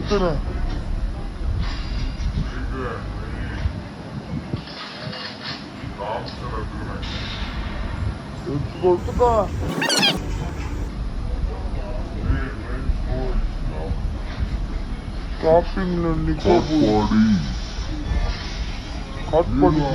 எத்தனை கொடுத்துக்கோ. ஷாப்பிங்ல நிக்க போடி கட் பண்ணி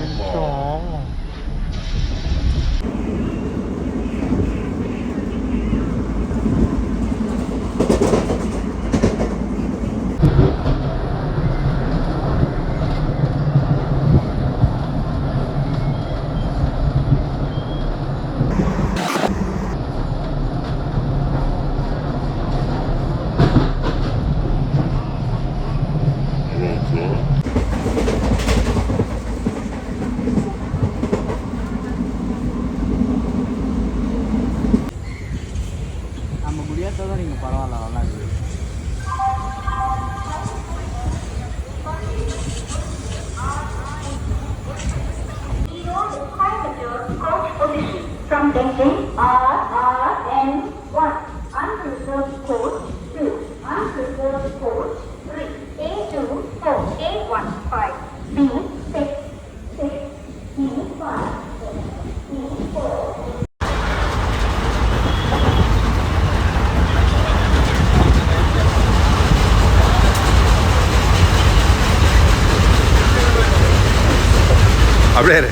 நம்ம முடியாததான் நீங்கள் பரவாயில்ல நல்லா இருக்குது. From Beijing, RRN1, unreserved code 2, unreserved code 3, A24, A15, B6, 6, B5, B4. அப்படியே இரு.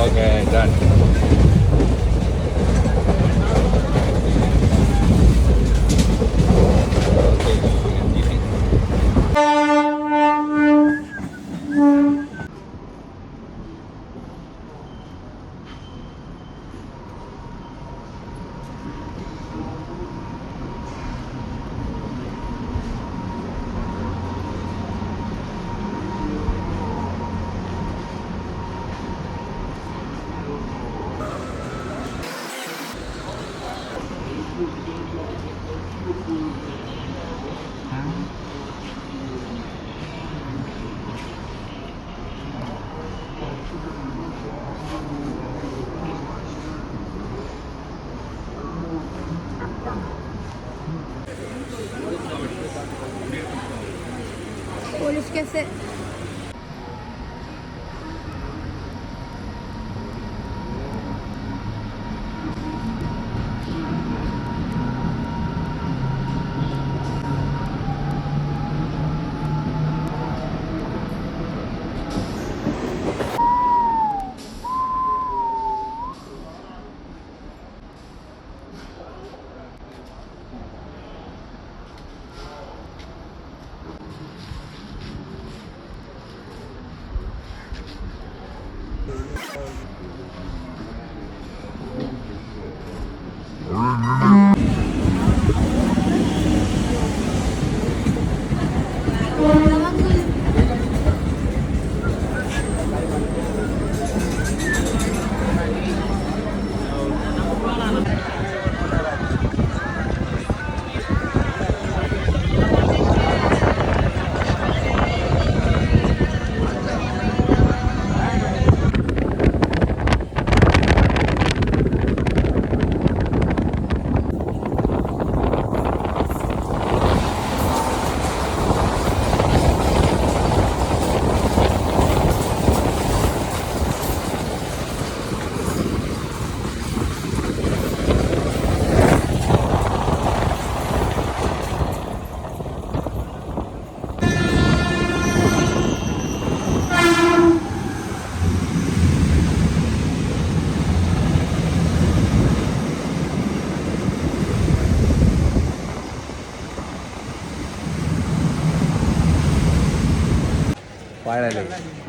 Okay, done. Police कैसे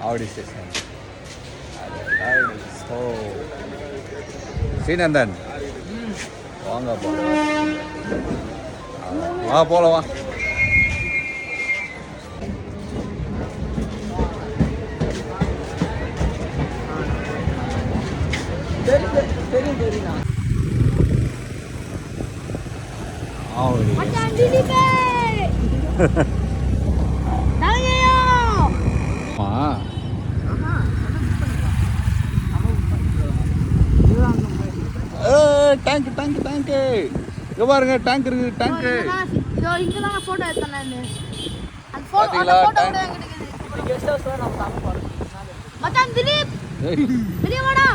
ஆவடி ஸ்டேஷன். ஸோ ஸ்ரீநந்தன் வாங்க போகலாம். வா போகலாம் வா. ஆவடி டேங்க் டேங்க் டேங்க்கு இங்கே பாருங்க, டேங்க் இருக்குது. டேங்க்கு போட்டோ எடுத்தேன். பார்த்தீங்களா? மச்சான் திலீப் வெளியே வாடா.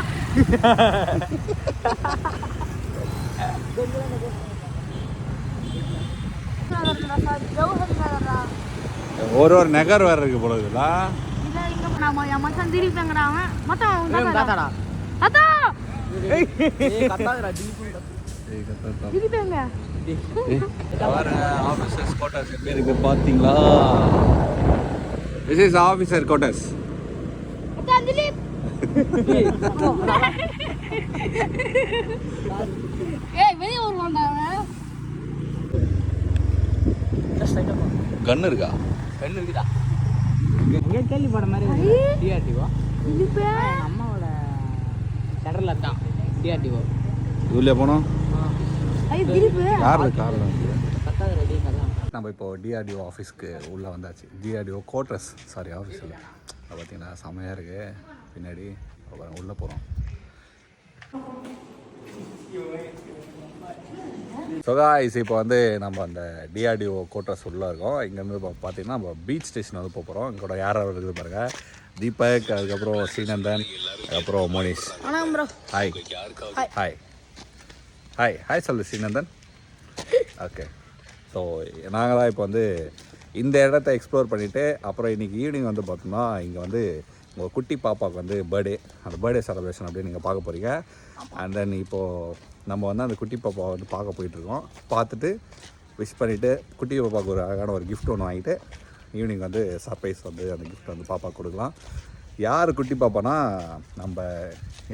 ஒரு நகர் வேறு இருக்கு போல இருக்குதா. மச்சான் திலீப் எங்கடா அவன்? மச்சான் தாத்தாடா. அத்தா கத்தாதடா திலீப் எங்க? ஆஃபீஸர்ஸ் குவார்ட்டர்ஸ் எப்படி இருக்கு பார்த்தீங்களா? This is officer quarters. மச்சான் திலீப் ஏய் வெளியே வருவான்டா அவன். கன் இருக்கா? கண்ணு இருக்குதா? எங்கே கேள்விப்பட மாதிரி டிஆர்டிஓ திலீப் அம்மாவோட செடரில் தான் டிஆர்டிஓ. இதுல போனோம். ஐ திலீப் காரில் காரில் கத்தாத ரெடி கதான். நம்ம இப்போ டிஆர்டிஓ ஆஃபீஸ்க்கு உள்ளே வந்தாச்சு. டிஆர்டிஓ குவார்ட்டர்ஸ், சாரி ஆஃபீஸில். அதை பார்த்தீங்கன்னா செம்மையாக இருக்குது. பின்னாடி உள்ளே போகிறோம். ஸோ காய்ஸ், இப்போ வந்து நம்ம அந்த டிஆர்டிஓ குவார்ட்டர்ஸ் உள்ளே இருக்கோம். இங்கேருந்து பார்த்தீங்கன்னா நம்ம பீச் ஸ்டேஷன் வந்து போகிறோம். இங்கூட யார் யார் இருக்குது பாருங்கள். தீபக், அதுக்கப்புறம் ஸ்ரீநந்தன், அதுக்கப்புறம் Monish. Hi hi hi hi சொல்லு ஸ்ரீநந்தன். ஓகே, ஸோ நாங்கள் தான் இப்போ வந்து இந்த இடத்த எக்ஸ்ப்ளோர் பண்ணிவிட்டு அப்புறம் இன்றைக்கி ஈவினிங் வந்து பார்த்தோம்னா இங்கே வந்து உங்கள் குட்டி பாப்பாவுக்கு வந்து பர்த்டே, அந்த பர்த்டே செலிப்ரேஷன் அப்படின்னு நீங்கள் பார்க்க போகிறீங்க. அண்ட் தென் இப்போது நம்ம வந்து அந்த குட்டி பாப்பாவை வந்து பார்க்க போயிட்டுருக்கோம். பார்த்துட்டு விஷ் பண்ணிவிட்டு குட்டி பாப்பாவுக்கு ஒரு அழகான ஒரு கிஃப்ட் ஒன்று வாங்கிட்டு ஈவினிங் வந்து சர்ப்ரைஸ் வந்து அந்த கிஃப்ட் வந்து பாப்பா கொடுக்கலாம். யார் குட்டி பாப்பானா, நம்ம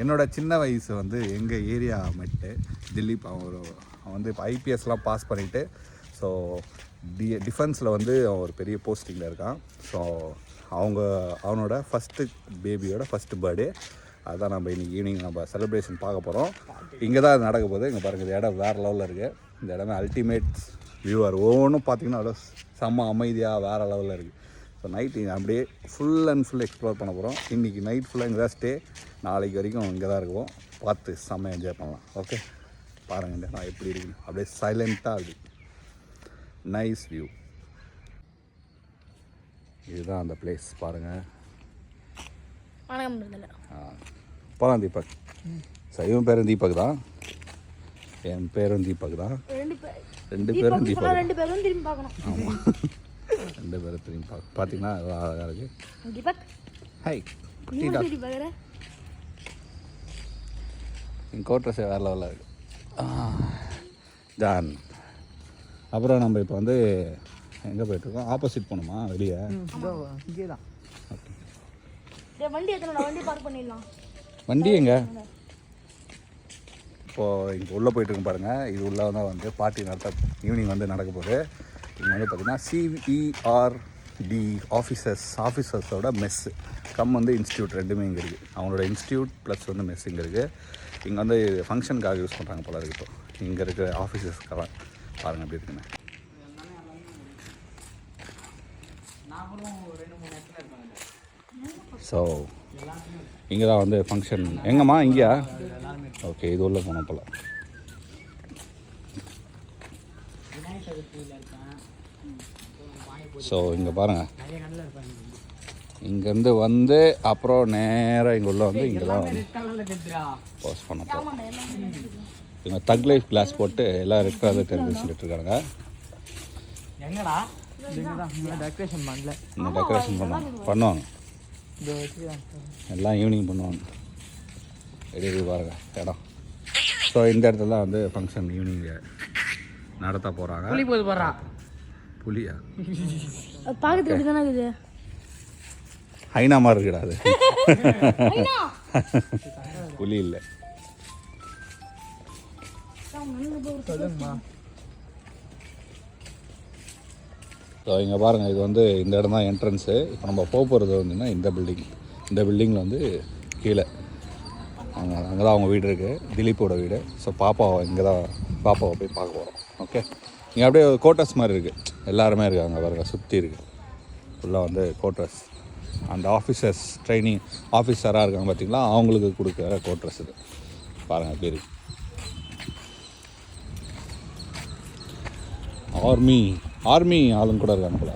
என்னோடய சின்ன வயசு வந்து எங்கள் ஏரியா மெட்டு திலீப். அவன் வந்து இப்போ ஐபிஎஸ்லாம் பாஸ் பண்ணிவிட்டு ஸோ டிஃபென்ஸில் வந்து அவன் ஒரு பெரிய போஸ்டிங்கில் இருக்கான். ஸோ அவனோட ஃபஸ்ட்டு பேபியோட ஃபஸ்ட்டு பர்த்டே. அதுதான் நம்ம இன்றைக்கி ஈவினிங் நம்ம செலிப்ரேஷன் பார்க்க போகிறோம். இங்கே தான் அது நடக்க போகுது. இங்கே பாருங்கள், இந்த இடம் வேறு லெவலில் இருக்குது. இந்த இடமே அல்டிமேட் வியூவர். ஒவ்வொன்றும் பார்த்திங்கன்னா அவ்வளோ செம்ம அமைதியாக வேறு லெவலில் இருக்குது. ஸோ நைட்டு அப்படியே ஃபுல் அண்ட் ஃபுல் எக்ஸ்ப்ளோர் பண்ண போகிறோம். இன்றைக்கி நைட் ஃபுல்லாக இங்கே தான் ஸ்டே. நாளைக்கு வரைக்கும் இங்கே தான் இருக்குவோம். பார்த்து செம்ம என்ஜாய் பண்ணலாம். ஓகே, பாருங்கள் இந்த நான் எப்படி இருக்குது. அப்படியே சைலண்ட்டாக இருக்குது. Nice view. இதுதான் அந்த பிளேஸ் பாருங்கள். போகலாம் தீபக். சார், இவன் பேரும் தீபக் தான், என் பேரும் தீபக் தான். ரெண்டு பேரும் தீபக். ரெண்டு பேரும் திரும்பி பார்க்கணும். ஆமாம், ரெண்டு பேரும் திரும்பி பார்த்தீங்கன்னா அழகாக இருக்குது. தீபக் ஹாய் நீ என் கோட்ரஸே வேறு லெவலில் இருக்குது. ஜான், அப்புறம் நம்ம இப்போ வந்து எங்கே போயிட்டுருக்கோம்? ஆப்போசிட் போகணுமா வெளியே? இங்கே தான். ஓகே, வண்டி எத்தனை வண்டி பார்க் பண்ணிடலாம். வண்டி எங்கே? இப்போது இங்கே உள்ளே போயிட்டுருக்கோம் பாருங்கள். இது உள்ளே வந்து பார்ட்டி ஈவினிங் வந்து நடக்க போகுது. இங்கே வந்து பார்த்திங்கன்னா சிஇஆர்டி ஆஃபீஸர்ஸோட மெஸ்ஸு வந்து இன்ஸ்டியூட் ரெண்டுமே இங்கே இருக்குது. அவங்களோட இன்ஸ்டியூட் ப்ளஸ் வந்து மெஸ் இங்கே இருக்குது. இங்கே வந்து ஃபங்க்ஷனுக்காக யூஸ் பண்ணுறாங்க போல இருக்குது. இப்போ இங்கே இருக்கிற ஆஃபீஸர்ஸ்க்கெல்லாம் பாருங்கள் எப்படி இருக்குன்னு. ஸோ இங்கே தான் வந்து ஃபங்க்ஷன். எங்கம்மா? இங்கேயா? ஓகே, இது உள்ள போனோம் போல். ஸோ இங்கே பாருங்கள், இங்கேருந்து வந்து அப்புறம் நேராக இங்கே உள்ள வந்து இங்கே தான் வந்து போஸ்ட் பண்ண போகிறோம். இவங்க தக் லைஃப் கிளாஸ் போட்டு எல்லாம் ரெட் கலரில் தெரிஞ்சு சொல்லிட்டு இருக்காங்க. எங்கடா டெக்கரேஷன் பண்ணல? இன்னும் டெக்கரேஷன் பண்ணுவாங்க. எல்லாம் ஈவினிங் பண்ணுவாங்க. ரெடி பாருங்க இடம். ஸோ இந்த இடத்துல தான் வந்து ஃபங்க்ஷன் ஈவினிங் நடத்த போகிறாங்க. புளி போது போடுறா. புளியா? பார்க்கறதுக்கு தானே இருக்குது. ஹைனா மாதிரி இருக்குடா அது. புலி இல்லை. ஸோ இங்கே பாருங்கள், இது வந்து இந்த இடம் தான் என்ட்ரன்ஸு. இப்போ நம்ம போக போகிறது வந்துன்னா இந்த பில்டிங்கில் வந்து கீழே அங்கே தான் அவங்க வீடு இருக்குது, திலீப்போட வீடு. ஸோ பாப்பாவை இங்கே தான் பாப்பாவை போய் பார்க்க போகிறோம். ஓகே, இங்கே அப்படியே கோட்டர்ஸ் மாதிரி இருக்குது, எல்லாருமே இருக்காங்க பாருங்கள், சுற்றி இருக்குது ஃபுல்லாக வந்து கோட்டர்ஸ். அந்த ஆஃபீஸர்ஸ் ட்ரைனிங் ஆஃபீஸராக இருக்காங்க பார்த்திங்களா, அவங்களுக்கு கொடுக்குற கோட்ரஸ் இது பாருங்கள் அப்படி இருக்கு. ஆர்மி ஆளுங்க கூட இருக்காங்க போல.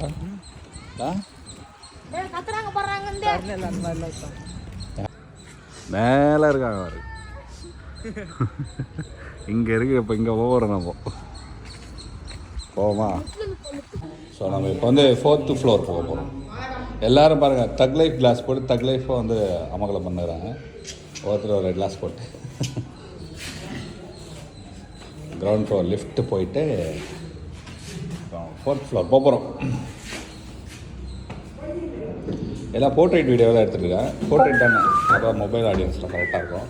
மேலே இருக்காங்க பாரு. இங்கே இருக்கு. இப்போ இங்கே போகிறோம் நம்ம போவோமா? ஸோ நம்ம இப்போ வந்து 4th floor போக போகிறோம். எல்லோரும் பாருங்கள், தக் லைஃப் கிளாஸ் போட்டு தக் லைஃப்பை வந்து அமகலம் பண்ணுறாங்க. ஒருத்தர் ஒரு கிளாஸ் போட்டு கிரவுண்ட் ஃப்ளோர் லிஃப்ட்டு போயிட்டு 4th floor போக போகிறோம். எல்லாம் போர்ட்ரேட் வீடியோலாம் எடுத்துருக்கேன். போர்ட்ரேட் தானே, அப்புறம் மொபைல் ஆடியன்ஸில் கரெக்டாக இருக்கும்.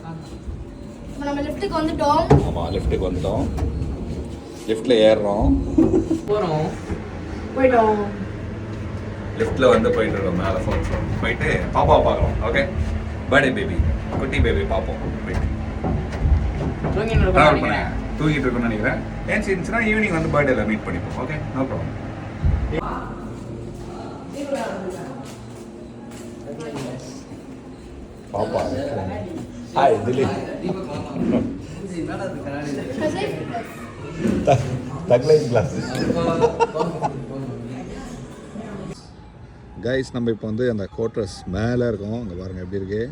நம்ம லிஃப்ட்டுக்கு வந்துட்டோம். ஆமாம், லிஃப்ட்டுக்கு வந்துட்டோம். லிஃப்ட்டில் ஏறுறோம், போயிட்டோம். லிஃப்ட்டில் வந்து போயிட்டுருக்கோம் மேலே 4th floor போயிட்டு பாப்பாவை பார்க்குறோம். ஓகே, பர்த்டே பேபி, குட்டி பேபி பார்ப்போம். போயிட்டு ட்ராவல் பண்ணேன், தூங்கிட்டு இருக்குன்னு நினைக்கிறேன். ஏன்ச்சு இருந்துச்சுன்னா ஈவினிங் வந்து பர்த்டேல மீட் பண்ணிப்போம். Okay, no problem. பாப்பா hi Dileep. Thug life class guys. நம்ம இப்போ வந்து அந்த கோட்ரஸ் மேலே இருக்கோம். இங்கே பாருங்கள் எப்படி இருக்குது.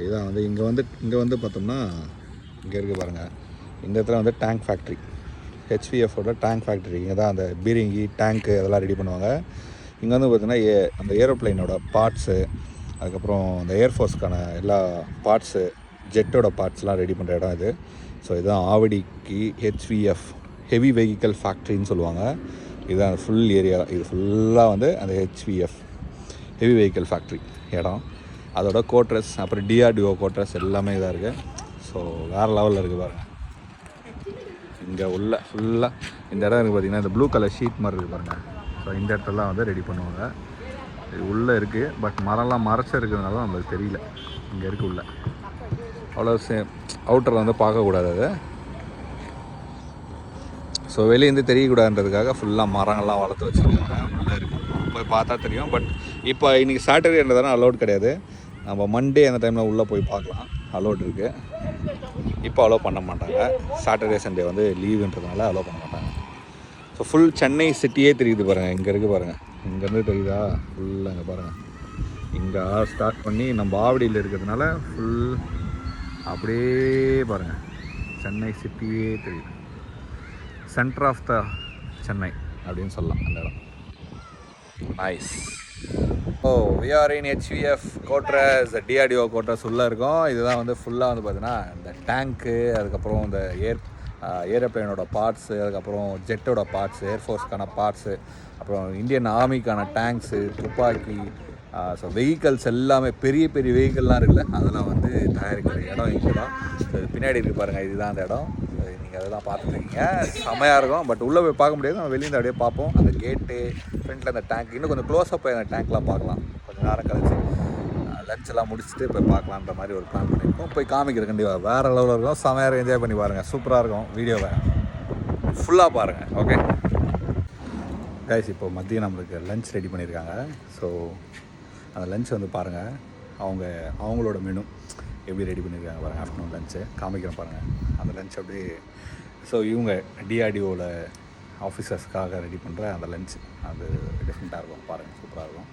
இதுதான் வந்து இங்கே வந்து பார்த்தோம்னா இங்கே இருக்குது பாருங்கள். இந்த இடத்துல வந்து டேங்க் ஃபேக்ட்ரி, ஹெச்விஎஃபோட டேங்க் ஃபேக்ட்ரி. இங்கே தான் அந்த பீரிங்கி டேங்க்கு அதெல்லாம் ரெடி பண்ணுவாங்க. இங்கே வந்து பார்த்திங்கன்னா அந்த ஏரோப்ளைனோட பார்ட்ஸு, அதுக்கப்புறம் அந்த ஏர்ஃபோர்ஸ்க்கான எல்லா பார்ட்ஸு, ஜெட்டோட பார்ட்ஸ்லாம் ரெடி பண்ணுற இடம் இது. ஸோ இதுதான் ஆவடிக்கு ஹெச்விஎஃப் ஹெவி வெஹிக்கல் ஃபேக்ட்ரின்னு சொல்லுவாங்க. இதுதான் ஃபுல் ஏரியா. இது ஃபுல்லாக வந்து அந்த ஹெச்விஎஃப் ஹெவி வெஹிக்கல் ஃபேக்ட்ரி இடம். அதோட கோட்ரஸ், அப்புறம் டிஆர்டிஓ கோட்ரஸ் எல்லாமே இதாக இருக்குது. ஸோ வேறு லெவலில் இருக்குது பாருங்கள். இங்கே உள்ள ஃபுல்லாக இந்த இடம் இருக்குது பார்த்திங்கன்னா, இந்த ப்ளூ கலர் ஷீட் மாதிரி இருக்குது பாருங்கள். ஸோ இந்த இடத்துலலாம் வந்து ரெடி பண்ணுவாங்க. இது உள்ளே இருக்குது, பட் மரம்லாம் மறைச்சி இருக்கிறதுனால நம்மளுக்கு தெரியல. இங்கே இருக்குது உள்ள, அவ்வளோ அவுட்டரில் வந்து பார்க்கக்கூடாது அது. ஸோ வெளியேருந்து தெரியக்கூடாதுன்றதுக்காக ஃபுல்லாக மரங்கள்லாம் வளர்த்து வச்சுருக்காங்க. உள்ளே இருக்குது, போய் பார்த்தா தெரியும். பட் இப்போ இன்றைக்கி சாட்டர்டேன்றதால அலோட் கிடையாது. நம்ம மண்டே அந்த டைமில் உள்ளே போய் பார்க்கலாம், அலோட் இருக்குது. இப்போ அலோவ் பண்ண மாட்டாங்க. சாட்டர்டே சண்டே வந்து லீவுன்றதுனால அலோவ் பண்ண மாட்டாங்க. ஸோ ஃபுல் சென்னை சிட்டியே தெரியுது பாருங்கள். இங்கே இருக்குது பாருங்கள், இங்கேருந்து தெரியுதா ஃபுல்லாக. இங்கே பாருங்கள், இங்கே ஸ்டார்ட் பண்ணி நம்ம ஆவடியில் இருக்கிறதுனால ஃபுல் அப்படியே பாருங்கள் சென்னை சிட்டியே தெரியுது. சென்டர் ஆஃப் த சென்னை அப்படின்னு சொல்லலாம் அந்த இடம். Nice. Oh, we are in HVF quarters, DRDO quarters உள்ளே இருக்கும். இதுதான் வந்து ஃபுல்லாக வந்து பார்த்தீங்கன்னா இந்த டேங்க்கு, அதுக்கப்புறம் இந்த ஏரோப்ளைனோட பார்ட்ஸு, அதுக்கப்புறம் ஜெட்டோட பார்ட்ஸு, ஏர்ஃபோர்ஸ்க்கான பார்ட்ஸு, அப்புறம் இந்தியன் ஆர்மிக்கான டேங்க்ஸு, துப்பாக்கி, ஸோ வெஹிக்கல்ஸ் எல்லாமே பெரிய பெரிய வெஹிக்கல்லாம் இருக்குல்ல, அதெல்லாம் வந்து தயாரிக்கிற இடம் இங்கே தான். ஸோ பின்னாடி இருக்குது பாருங்கள், இதுதான் அந்த இடம். நீங்கள் அதெல்லாம் பார்த்துருக்கீங்க, செம்மையாக இருக்கும். பட் உள்ளே போய் பார்க்க முடியாது, நம்ம வெளியே அப்படியே பார்ப்போம். அந்த கேட்டு ஃப்ரண்ட்டில் அந்த டேங்க், இன்னும் கொஞ்சம் க்ளோஸாக போய் அந்த டேங்க்லாம் பார்க்கலாம். கொஞ்சம் நேரம் கழிச்சு லஞ்செல்லாம் முடிச்சுட்டு போய் பார்க்கலான்ற மாதிரி ஒரு பிளான் பண்ணியிருக்கோம். போய் காமிக்கிற கண்டிப்பாக வேறு லெவலில் இருக்கும். செம்மையாக என்ஜாய் பண்ணி பாருங்கள், சூப்பராக இருக்கும். வீடியோவை ஃபுல்லாக பாருங்கள். ஓகே கைஸ், இப்போ மதியம் நம்மளுக்கு லஞ்ச் ரெடி பண்ணியிருக்காங்க. ஸோ அந்த லஞ்ச் வந்து பாருங்கள், அவங்களோட மெனு எப்படி ரெடி பண்ணியிருக்காங்க பாருங்கள். ஆஃப்டர்நூன் லஞ்சு காமிக்கிறேன் பாருங்கள், அந்த லஞ்ச் அப்படியே. ஸோ இவங்க டிஆர்டிஓவில் ஆஃபீஸர்ஸ்க்காக ரெடி பண்ணுற அந்த லஞ்ச், அது டிஃப்ரெண்ட்டாக இருக்கும் பாருங்கள், சூப்பராக இருக்கும்.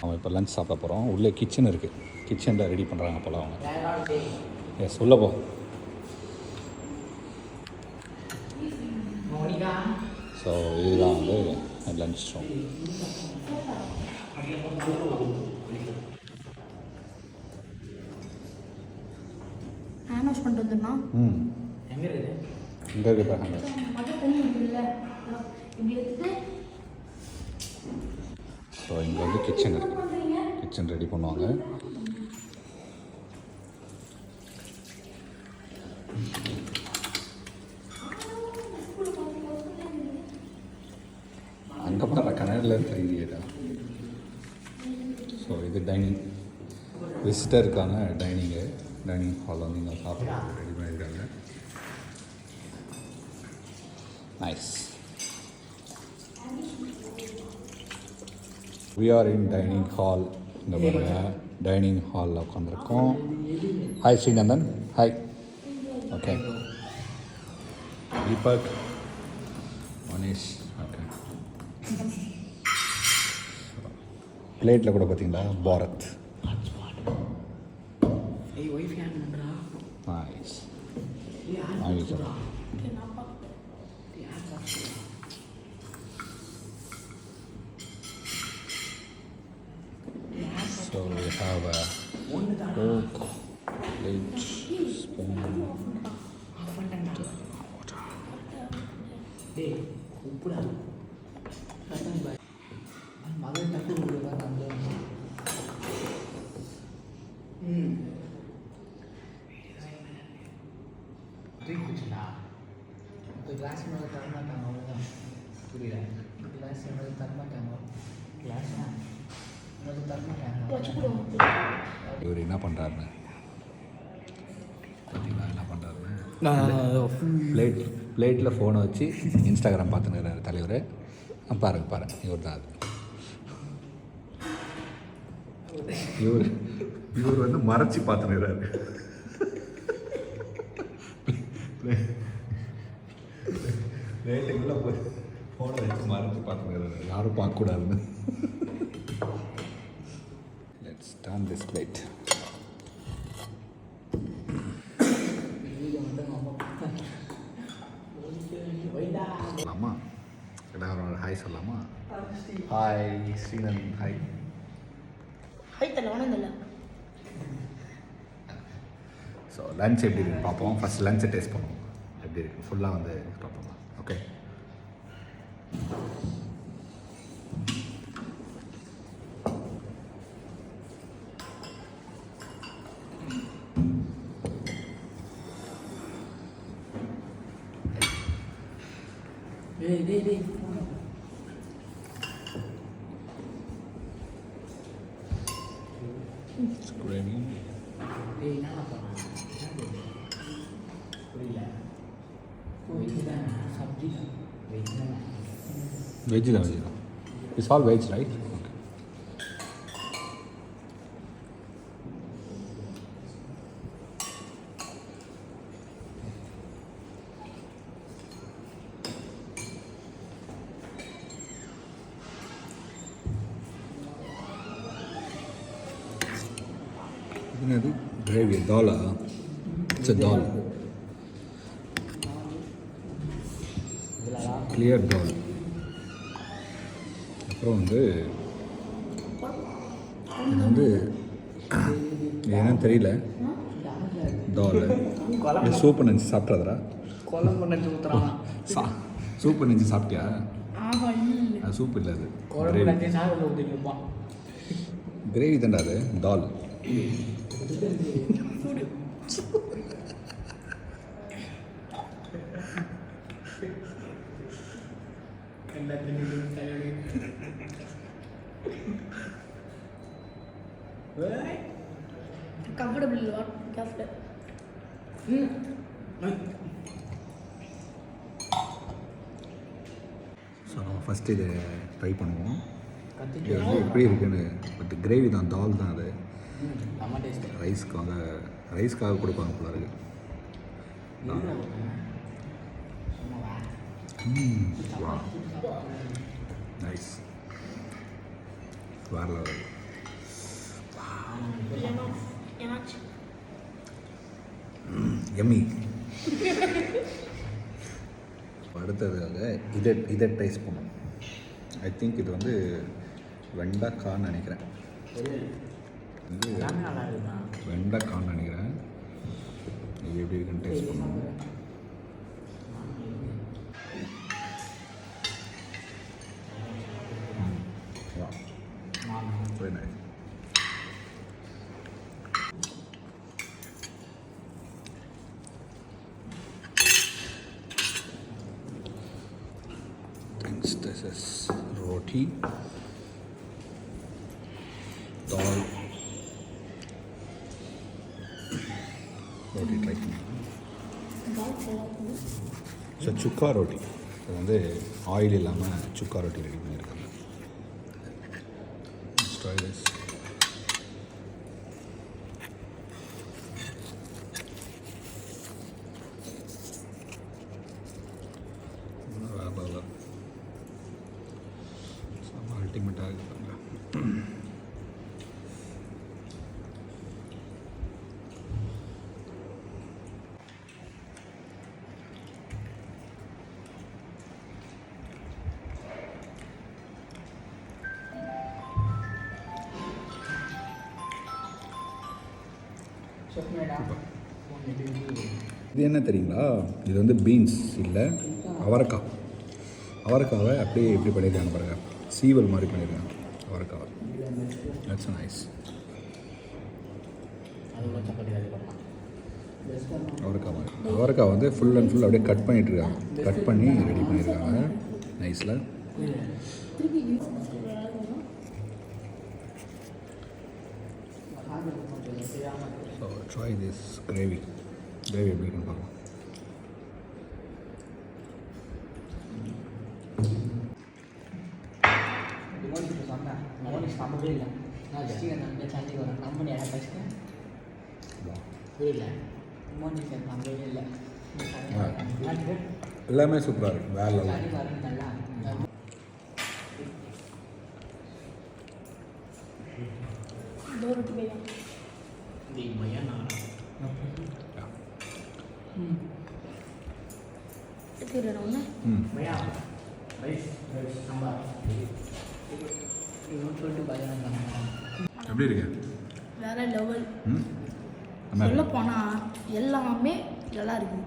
அவன் இப்போ லஞ்ச் சாப்பிட போகிறோம். உள்ளே கிச்சன் இருக்குது, கிச்சனில் ரெடி பண்ணுறாங்க போல் அவங்க. எஸ், உள்ளே போ. ஸோ இதுதான் வந்து லஞ்ச் ரூம். ஹேண்ட் வாஷ் பண்ணிட்டு வந்துடணும். எங்கே இருக்குது? இங்கே இருக்குது ஹேண்ட் வாஷ். மட்டும் தண்ணி இல்லை இப்படி எடுத்துட்டு ஸோ இங்கே வந்து கிச்சன் இருக்குது, கிச்சன் ரெடி பண்ணுவாங்க. அங்கே பாரு கனடாவில் தெரியல. ஸோ இது டைனிங், விசிட்டருக்கான டைனிங் ஹால் வந்து இங்கே சாப்பிட ரெடி பண்ணியிருக்காங்க. Nice. We are in dining hall. இந்த பாருங்க டைனிங் ஹாலில் உட்காந்துருக்கோம். Hi Srinandhan. Hi. Okay Deepak, Manish. Okay பிளேட்டில் கூட பார்த்தீங்களா பாரத். நைஸ். வாங்கிக்கிறோம். So we have a fork, plate, spoon, water. Glass மேலே தரமாட்டாங்க, அவ்வளோதான். புரியல. கிளாஸ் மேலே தரமாட்டாங்க, கிளாஸ் மேலே தரமாட்டாங்க. இவர் என்ன பண்ணுறாருன்னு பார்த்தீங்களா? என்ன பண்ணுறாருன்னு பிளேட்டில் ஃபோனை வச்சு இன்ஸ்டாகிராம் பார்த்துன்னு தலைவர். பாருங்க இவர் தான் அது. இவர் வந்து மறைச்சி பார்த்துக்கிறாரு. பிளேட்டுக்குள்ளே போய் ஃபோனை வச்சு மறைச்சி பார்த்துக்கிறாரு, யாரும் பார்க்கக்கூடாதுன்னு. Let's turn this plate. சொல்லலாமா? எல்லாரும் ஹாய் சொல்லலாமா? ஹாய் ஸ்ரீநந்த். ஹாய். ஹை தல வணங்கல. ஸோ லன்ச் எப்படி இருக்குன்னு பார்ப்போம். ஃபஸ்ட் லன்ச்சை டேஸ்ட் பண்ணுவோம், எப்படி இருக்குது ஃபுல்லாக வந்து பார்ப்போம். ஓகே வெஜ் தான். It's all veg right? Okay. என்னது கிரேவி? தாலா? இட்ஸ் a தால், கிளியர் தால். அப்புறம் வந்து இது வந்து என்னன்னு தெரியல, தால். சூப்பு நினச்சி சாப்பிட்றதுரா? குழம்பு நினச்சி ஊற்றுறான். சூப்பு நினச்சி சாப்பிட்டியா? அது சூப் இல்லை, அது கிரேவி தான்டா. அது தால். Comfortable lot careful. So first இதை ட்ரை பண்ணுவோம். இது வந்து எப்படி இருக்குன்னு. பட் கிரேவி தான், தால் தான். அது ரைஸ்க்காக கொடுப்பாங்க போல இருக்கு. நைஸ். வேற லெவல். எம்மி. அடுத்ததாக இதை டேஸ்ட் பண்ணும். ஐ திங்க் இது வந்து வெண்டைக்கான்னு நினைக்கிறேன். வெண்டைக்கான்னு நினைக்கிறேன். இது எப்படி இருக்குன்னு டேஸ்ட் பண்ணுவோம். ரொட்டி, தால், ரொட்டி ட்ரை பண்ணி. ஸோ சுக்கா ரொட்டி, இது வந்து ஆயில் இல்லாமல் சுக்கா ரொட்டி ரெடி பண்ணியிருக்காங்க. Try this. அல்டிமேட்டாக இருக்குங்க. இது என்ன தெரியுங்களா? இது வந்து பீன்ஸ் இல்லை, அவரைக்காய். அவரைக்காவை அப்படியே எப்படி பண்ணியிருக்காங்க பாருங்கள், சீவல் மாதிரி பண்ணியிருக்காங்க அவரைக்காவை. That's nice. அவரைக்காய் மாதிரி அவரைக்காய் வந்து ஃபுல் அண்ட் ஃபுல் அப்படியே கட் பண்ணிட்டுருக்காங்க. கட் பண்ணி ரெடி பண்ணியிருக்காங்க நைஸில். So try this gravy. Gravy எப்படி இருக்குன்னு பார்க்கலாம். எல்லாமே சூப்பராக இருக்குது, வேறு லெவல். எப்படி இருக்கு? வேற லெவல். சொல்ல போனால் எல்லாமே நல்லா இருக்கு.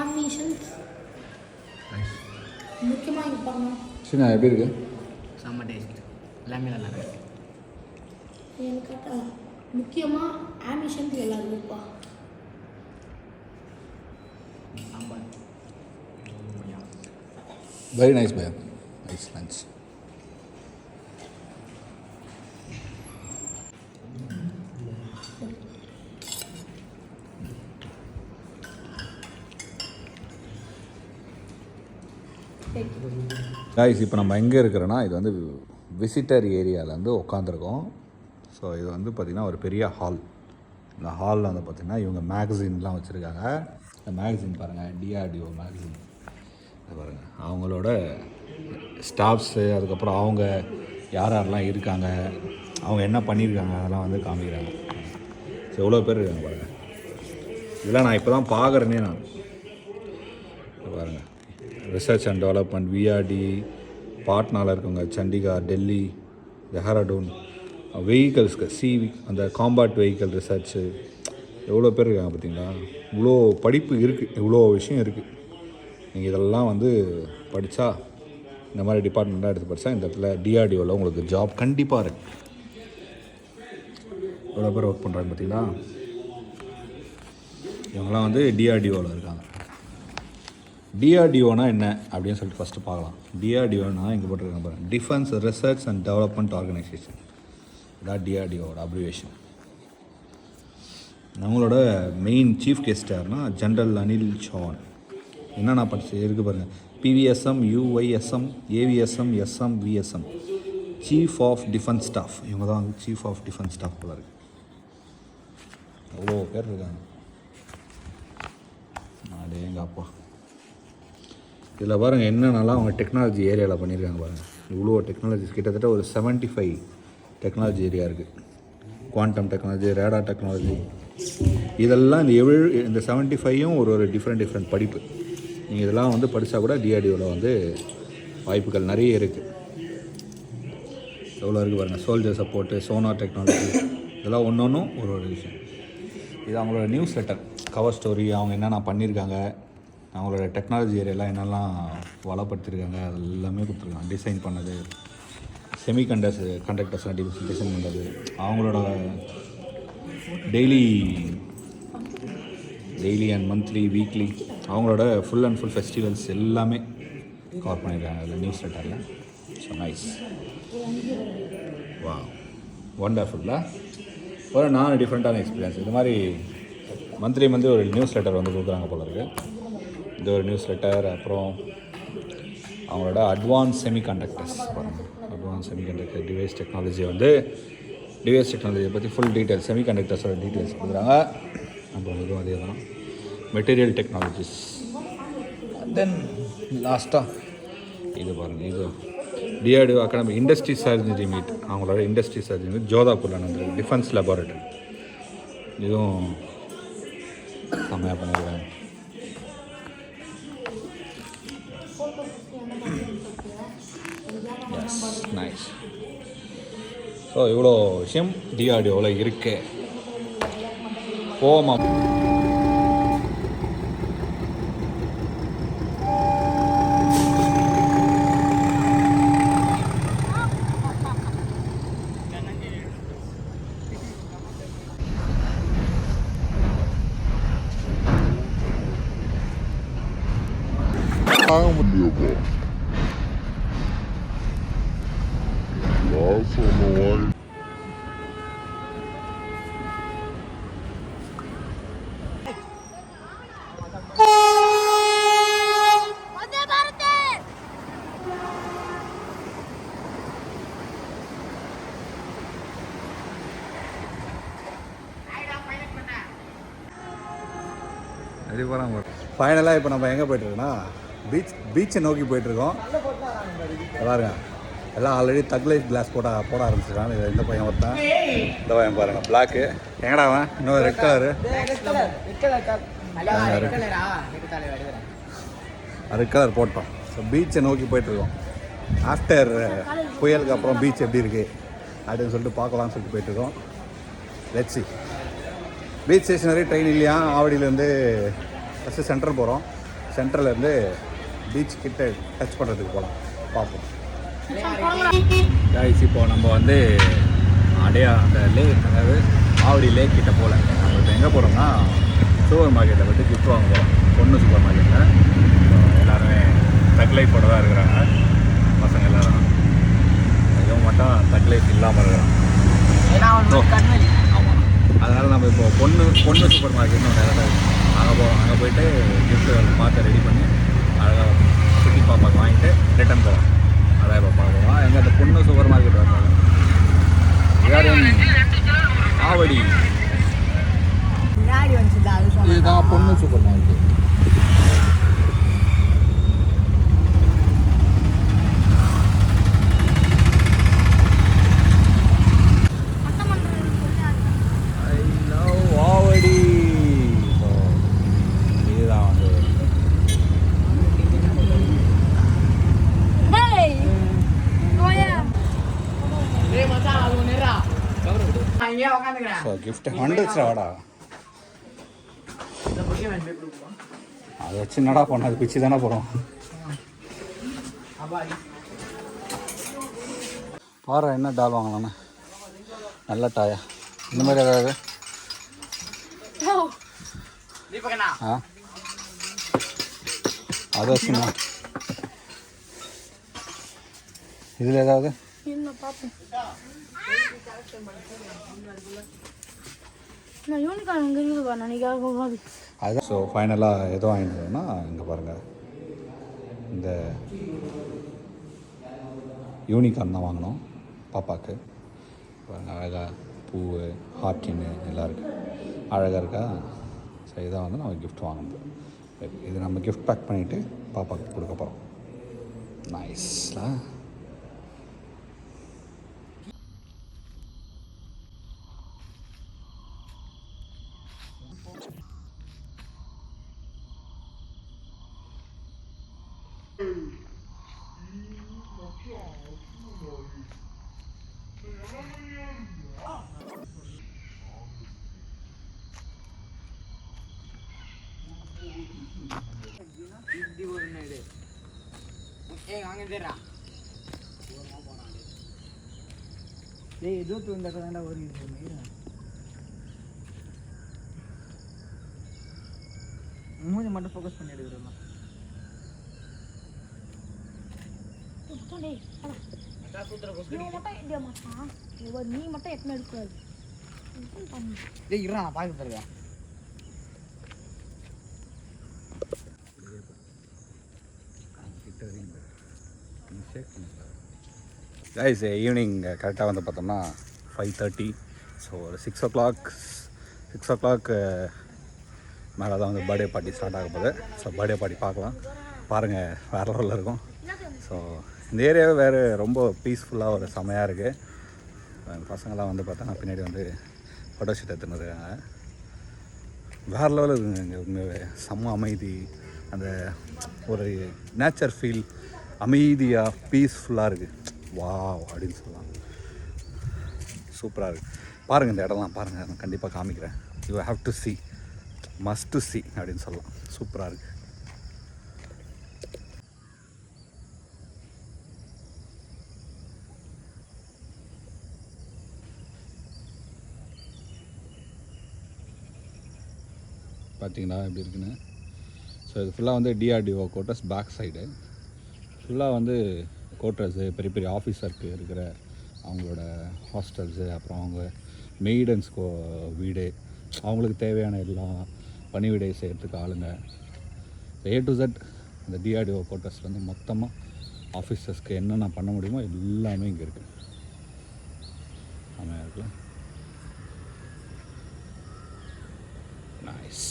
ஆம்பிஷன்ஸ் முக்கியமாக இருப்பாங்க. சின்ன எப்படி இருக்கு? செம்ம டேஸ்ட், எல்லாமே நல்லா இருக்கு. எனக்கு முக்கியமாக ஆம்பிஷன்ஸ் எல்லாம் இருக்குப்பா. சாம்பார் வெரி நைஸ் பை. Nice lunch. காய்ஸ், இப்போ நம்ம எங்கே இருக்கிறோன்னா, இது வந்து விசிட்டர் ஏரியாவில் வந்து உட்காந்துருக்கோம். ஸோ இது வந்து பார்த்திங்கன்னா ஒரு பெரிய ஹால். இந்த ஹாலில் வந்து பார்த்திங்கன்னா இவங்க மேகசின்லாம் வச்சுருக்காங்க. இந்த மேகசின் பாருங்கள், டிஆர்டிஓ மேகசின். இது பாருங்கள், அவங்களோட ஸ்டாஃப்ஸு, அதுக்கப்புறம் அவங்க யார் யாரெல்லாம் இருக்காங்க, அவங்க என்ன பண்ணியிருக்காங்க, அதெல்லாம் வந்து காமிக்கிறாங்க. ஸோ எவ்வளோ பேர் இருக்காங்க பாருங்கள். இதெல்லாம் நான் இப்போ தான் பார்க்குறேனே. நான் பாருங்கள், ரிசர்ச் அண்ட் டெவலப்மெண்ட், விஆர்டி, பாட்னாவில் இருக்கவங்க, சண்டிகார், டெல்லி, டெஹ்ராடூன், வெஹிக்கல்ஸ்க்கு சிவி, அந்த காம்பாட் வெஹிக்கல் ரிசர்ச்சு, எவ்வளோ பேர் இருக்காங்க பார்த்தீங்களா? இவ்வளோ படிப்பு இருக்குது, இவ்வளோ விஷயம் இருக்குது. நீங்கள் இதெல்லாம் வந்து படித்தா, இந்த மாதிரி டிபார்ட்மெண்ட்டாக எடுத்து படித்தா இந்த இடத்துல டிஆர்டிஓவில் உங்களுக்கு ஜாப் கண்டிப்பாக இருக்குது. எவ்வளோ பேர் ஒர்க் பண்ணுறாங்க பார்த்தீங்களா? இவங்கெல்லாம் வந்து டிஆர்டிஓவில் இருக்காங்க. டிஆர்டிஓனா என்ன அப்படின்னு சொல்லிட்டு ஃபஸ்ட்டு பார்க்கலாம். டிஆர்டிஓனா இங்கே போட்டிருக்காங்க பாருங்கள், defence research and development organisation. இதான் டிஆர்டிஓட அப்ரிவேஷன். நம்மளோட மெயின் சீஃப் கெஸ்ட் யாருன்னா ஜென்ரல் அனில் சௌஹான். என்னென்ன படிச்சு இருக்குது பாருங்கள், PVSM, UYSM, AVSM, SM, VSM, chief of defence staff. இவங்க தான் வந்து சீஃப் ஆஃப் டிஃபென்ஸ் ஸ்டாஃப் போல இருக்குது. அவ்வளோ பேர் இருக்காங்க. அதே எங்கள் அப்பா. இதில் பாருங்கள் என்னென்னலாம் அவங்க டெக்னாலஜி ஏரியாவில் பண்ணியிருக்காங்க பாருங்கள். இவ்வளோ டெக்னாலஜிஸ், கிட்டத்தட்ட ஒரு 75 டெக்னாலஜி ஏரியா இருக்குது. குவாண்டம் டெக்னாலஜி, ரேடார் டெக்னாலஜி, இதெல்லாம் இந்த 75யும் ஒரு டிஃப்ரெண்ட் படிப்பு. நீங்கள் இதெல்லாம் வந்து படித்தா கூட டிஆர்டிஓவில் வந்து வாய்ப்புகள் நிறைய இருக்குது. எவ்வளோ இருக்குது பாருங்கள். சோல்ஜர் சப்போர்ட்டு, சோனார் டெக்னாலஜி, இதெல்லாம் ஒன்று ஒரு விஷயம். இது அவங்களோட நியூஸ் லெட்டர், கவர் ஸ்டோரி, அவங்க என்னென்ன பண்ணியிருக்காங்க, அவங்களோட டெக்னாலஜி ஏரியாலாம் என்னெல்லாம் வளப்படுத்திருக்காங்க, அது எல்லாமே கொடுத்துருக்காங்க. டிசைன் பண்ணது, கண்டக்டர்ஸ்லாம் டிசைன் பண்ணுறது, அவங்களோட டெய்லி அண்ட் மந்த்லி, வீக்லி, அவங்களோட ஃபுல் அண்ட் ஃபுல் ஃபெஸ்டிவல்ஸ் எல்லாமே கவர் பண்ணியிருக்காங்க அதில் நியூஸ் லெட்டரில். நைஸ். வா ஒண்டர்ஃபுல்லா. ஒரு நான் டிஃப்ரெண்ட்டான எக்ஸ்பீரியன்ஸ். இது மாதிரி மந்த்லி ஒரு நியூஸ் லெட்டர் வந்து கொடுக்குறாங்க போல இருக்குது. இது ஒரு நியூஸ் லெட்டர். அப்புறம் அவங்களோட அட்வான்ஸ் செமிகண்டக்டர்ஸ் பாருங்கள். அட்வான்ஸ் செமிகண்டக்டர் டிவைஸ் டெக்னாலஜியை பற்றி ஃபுல் டீட்டெயில்ஸ், செமிகண்டக்டர்ஸோட டீட்டெயில்ஸ் கொடுக்குறாங்க. அப்புறம் இதுவும் அதே தான், மெட்டீரியல் டெக்னாலஜிஸ். தென் லாஸ்ட்டாக இது பாருங்கள், இது DRDO academy industry surgery meet. அவங்களோட இண்டஸ்ட்ரி சர்ஜரி மீட் ஜோதாப்பூரில் நடந்திருக்கு, டிஃபென்ஸ் லெபார்ட்டரி. இதுவும் செம்மையாக பண்ணியிருக்காங்க. Yes nice. ஸோ இவ்வளோ விஷயம் டிஆர்டிஓவில் இருக்கு. போமா தாங்க முடியப்போ சொன்ன வாய் ஃபைனலாக இப்போ நம்ம எங்கே போய்ட்டுருக்கோன்னா பீச்சை நோக்கி போயிட்டுருக்கோம். பாருங்க, எல்லாம் ஆல்ரெடி தக் லைஃப் கிளாஸ் போட ஆரம்பிச்சிருக்காங்க. இது இந்த பையன் ஒருத்தன், இந்த பையன் பாருங்கள் பிளாக்கு. எங்கடா அவன்? இன்னும் ரெட் கலரு, ரெட் கலர் போட்டோம். ஸோ பீச்சை நோக்கி போயிட்டுருக்கோம். ஆஃப்டர் புயலுக்கு அப்புறம் பீச் எப்படி இருக்குது அப்படின்னு சொல்லிட்டு பார்க்கலான்னு சொல்லிட்டு போயிட்டுருக்கோம். Let's see. Beach stationary train இல்லையா, ஆவடியிலேருந்து ஃபஸ்ட்டு சென்ட்ரல் போகிறோம். சென்ட்ரலேருந்து பீச் கிட்ட டச் பண்ணுறதுக்கு போகலாம், பார்ப்போம். கைஸ் இப்போ நம்ம வந்து அந்த லேக், அதாவது ஆவடி லேக் கிட்ட போகல. நம்ம இப்போ எங்கே போகிறோம்னா சூப்பர் மார்க்கெட்டில் போய்ட்டு கிஃப்ட் வாங்க போகிறோம். பொண்ணு சூப்பர் மார்க்கெட்டில். எல்லாருமே தக் லைஃபோட தான் இருக்கிறாங்க பசங்க எல்லோரும். இவங்க மட்டும் தக் லைஃப் இல்லாமல் இருக்கிறாங்க. ஆமாம், அதனால் நம்ம இப்போ பொண்ணு சூப்பர் மார்க்கெட்னு ஒன்று இடம் இருக்குது, அங்கே போகிறோம். அங்கே போய்ட்டு கிஃப்ட்டு பார்த்து ரெடி பண்ணி அழகாக குட்டி பாப்பாக்கு வாங்கிட்டு ரிட்டன் போகிறோம். அதான் இப்போ பார்க்குறோம். எங்கள் அந்த பொண்ணு சூப்பர் மார்க்கெட் வந்தாங்க. ஆவடி இதுதான் பொண்ணு சூப்பர் மார்க்கெட். கிஃப்ட் வந்துருச்சுடா, வாடா. அதை வச்சு என்னடா பண்ண, அது பிச்சு தானே போகிறோம். பாரு என்ன டால் வாங்கலான்னு. நல்ல டாயா இந்த மாதிரி ஏதாவது? ஆ அதை வச்சுண்ணா இதில் ஏதாவது? அதுதான். ஸோ ஃபைனலாக எதோ வாங்கிட்டோம்னா இங்கே பாருங்கள், இந்த யூனிகார்ன் தான் வாங்கினோம் பாப்பாவுக்கு. பாருங்கள் அழகாக பூ, ஹார்டின்னு எல்லாம் இருக்குது, அழகாக இருக்கா. ஸோ இதான் வந்து நம்ம கிஃப்ட் வாங்கணும். இது நம்ம கிஃப்ட் பேக் பண்ணிவிட்டு பாப்பாவுக்கு கொடுக்க போகிறோம். நைஸ்லாம். மூஞ்சி மட்டும் ஃபோக்கஸ் பண்ணி எடுக்கிறோம். இவன் மட்டும் இந்தியா மாட்டான் நீ மட்டும் எத்தனை எடுக்கூடாது டேய் இருடா நான் பாக்க தருவேன் கைஸ் ஈவினிங் கரெக்டாக வந்து பார்த்தோம்னா 5:30. ஸோ ஒரு 6 o'clock மேலே தான் வந்து பர்த்டே பார்ட்டி ஸ்டார்ட் ஆக போகுது. ஸோ பர்த்டே பார்ட்டி பார்க்கலாம், பாருங்கள் வேறு லெவலில் இருக்கும். ஸோ இந்த ஏரியாவே வேறு ரொம்ப பீஸ்ஃபுல்லாக ஒரு செமையாக இருக்குது. பசங்களாம் வந்து பார்த்தோன்னா பின்னாடி வந்து ஃபோட்டோ ஷூட் எடுத்துன்னு இருக்காங்க. வேறு லெவலில் இருக்குங்க இங்கே உண்மையாகவே செம்ம அமைதி, அந்த ஒரு நேச்சர் ஃபீல் அமைதியாக பீஸ்ஃபுல்லாக இருக்குது. வாவ் அப்படின்னு சொல்லலாம், சூப்பராக இருக்குது. பாருங்கள் இந்த இடம்லாம் பாருங்கள், நான் கண்டிப்பாக காமிக்கிறேன். You have to C, must to C அப்படின்னு சொல்லலாம். சூப்பராக இருக்குது. பார்த்தீங்களா எப்படி இருக்குன்னு. ஸோ இது ஃபுல்லாக வந்து டிஆர்டிஓ கோட்டர்ஸ் பேக் சைடு. ஃபுல்லாக வந்து கோட்டர்ஸு, பெரிய பெரிய ஆஃபீஸருக்கு இருக்கிற அவங்களோட ஹாஸ்டல்ஸு, அப்புறம் அவங்க மெய்டன்ஸ்கோ வீடு, அவங்களுக்கு தேவையான எல்லாம் பணிவிடை செய்கிறதுக்கு ஆளுங்க. A to Z இந்த டிஆர்டிஓ கோட்டர்ஸில் வந்து மொத்தமாக ஆஃபீஸர்ஸ்க்கு என்னென்ன பண்ண முடியுமோ எல்லாமே இங்கே இருக்குது. ஆமாம் இருக்குல்ல, நைஸ்.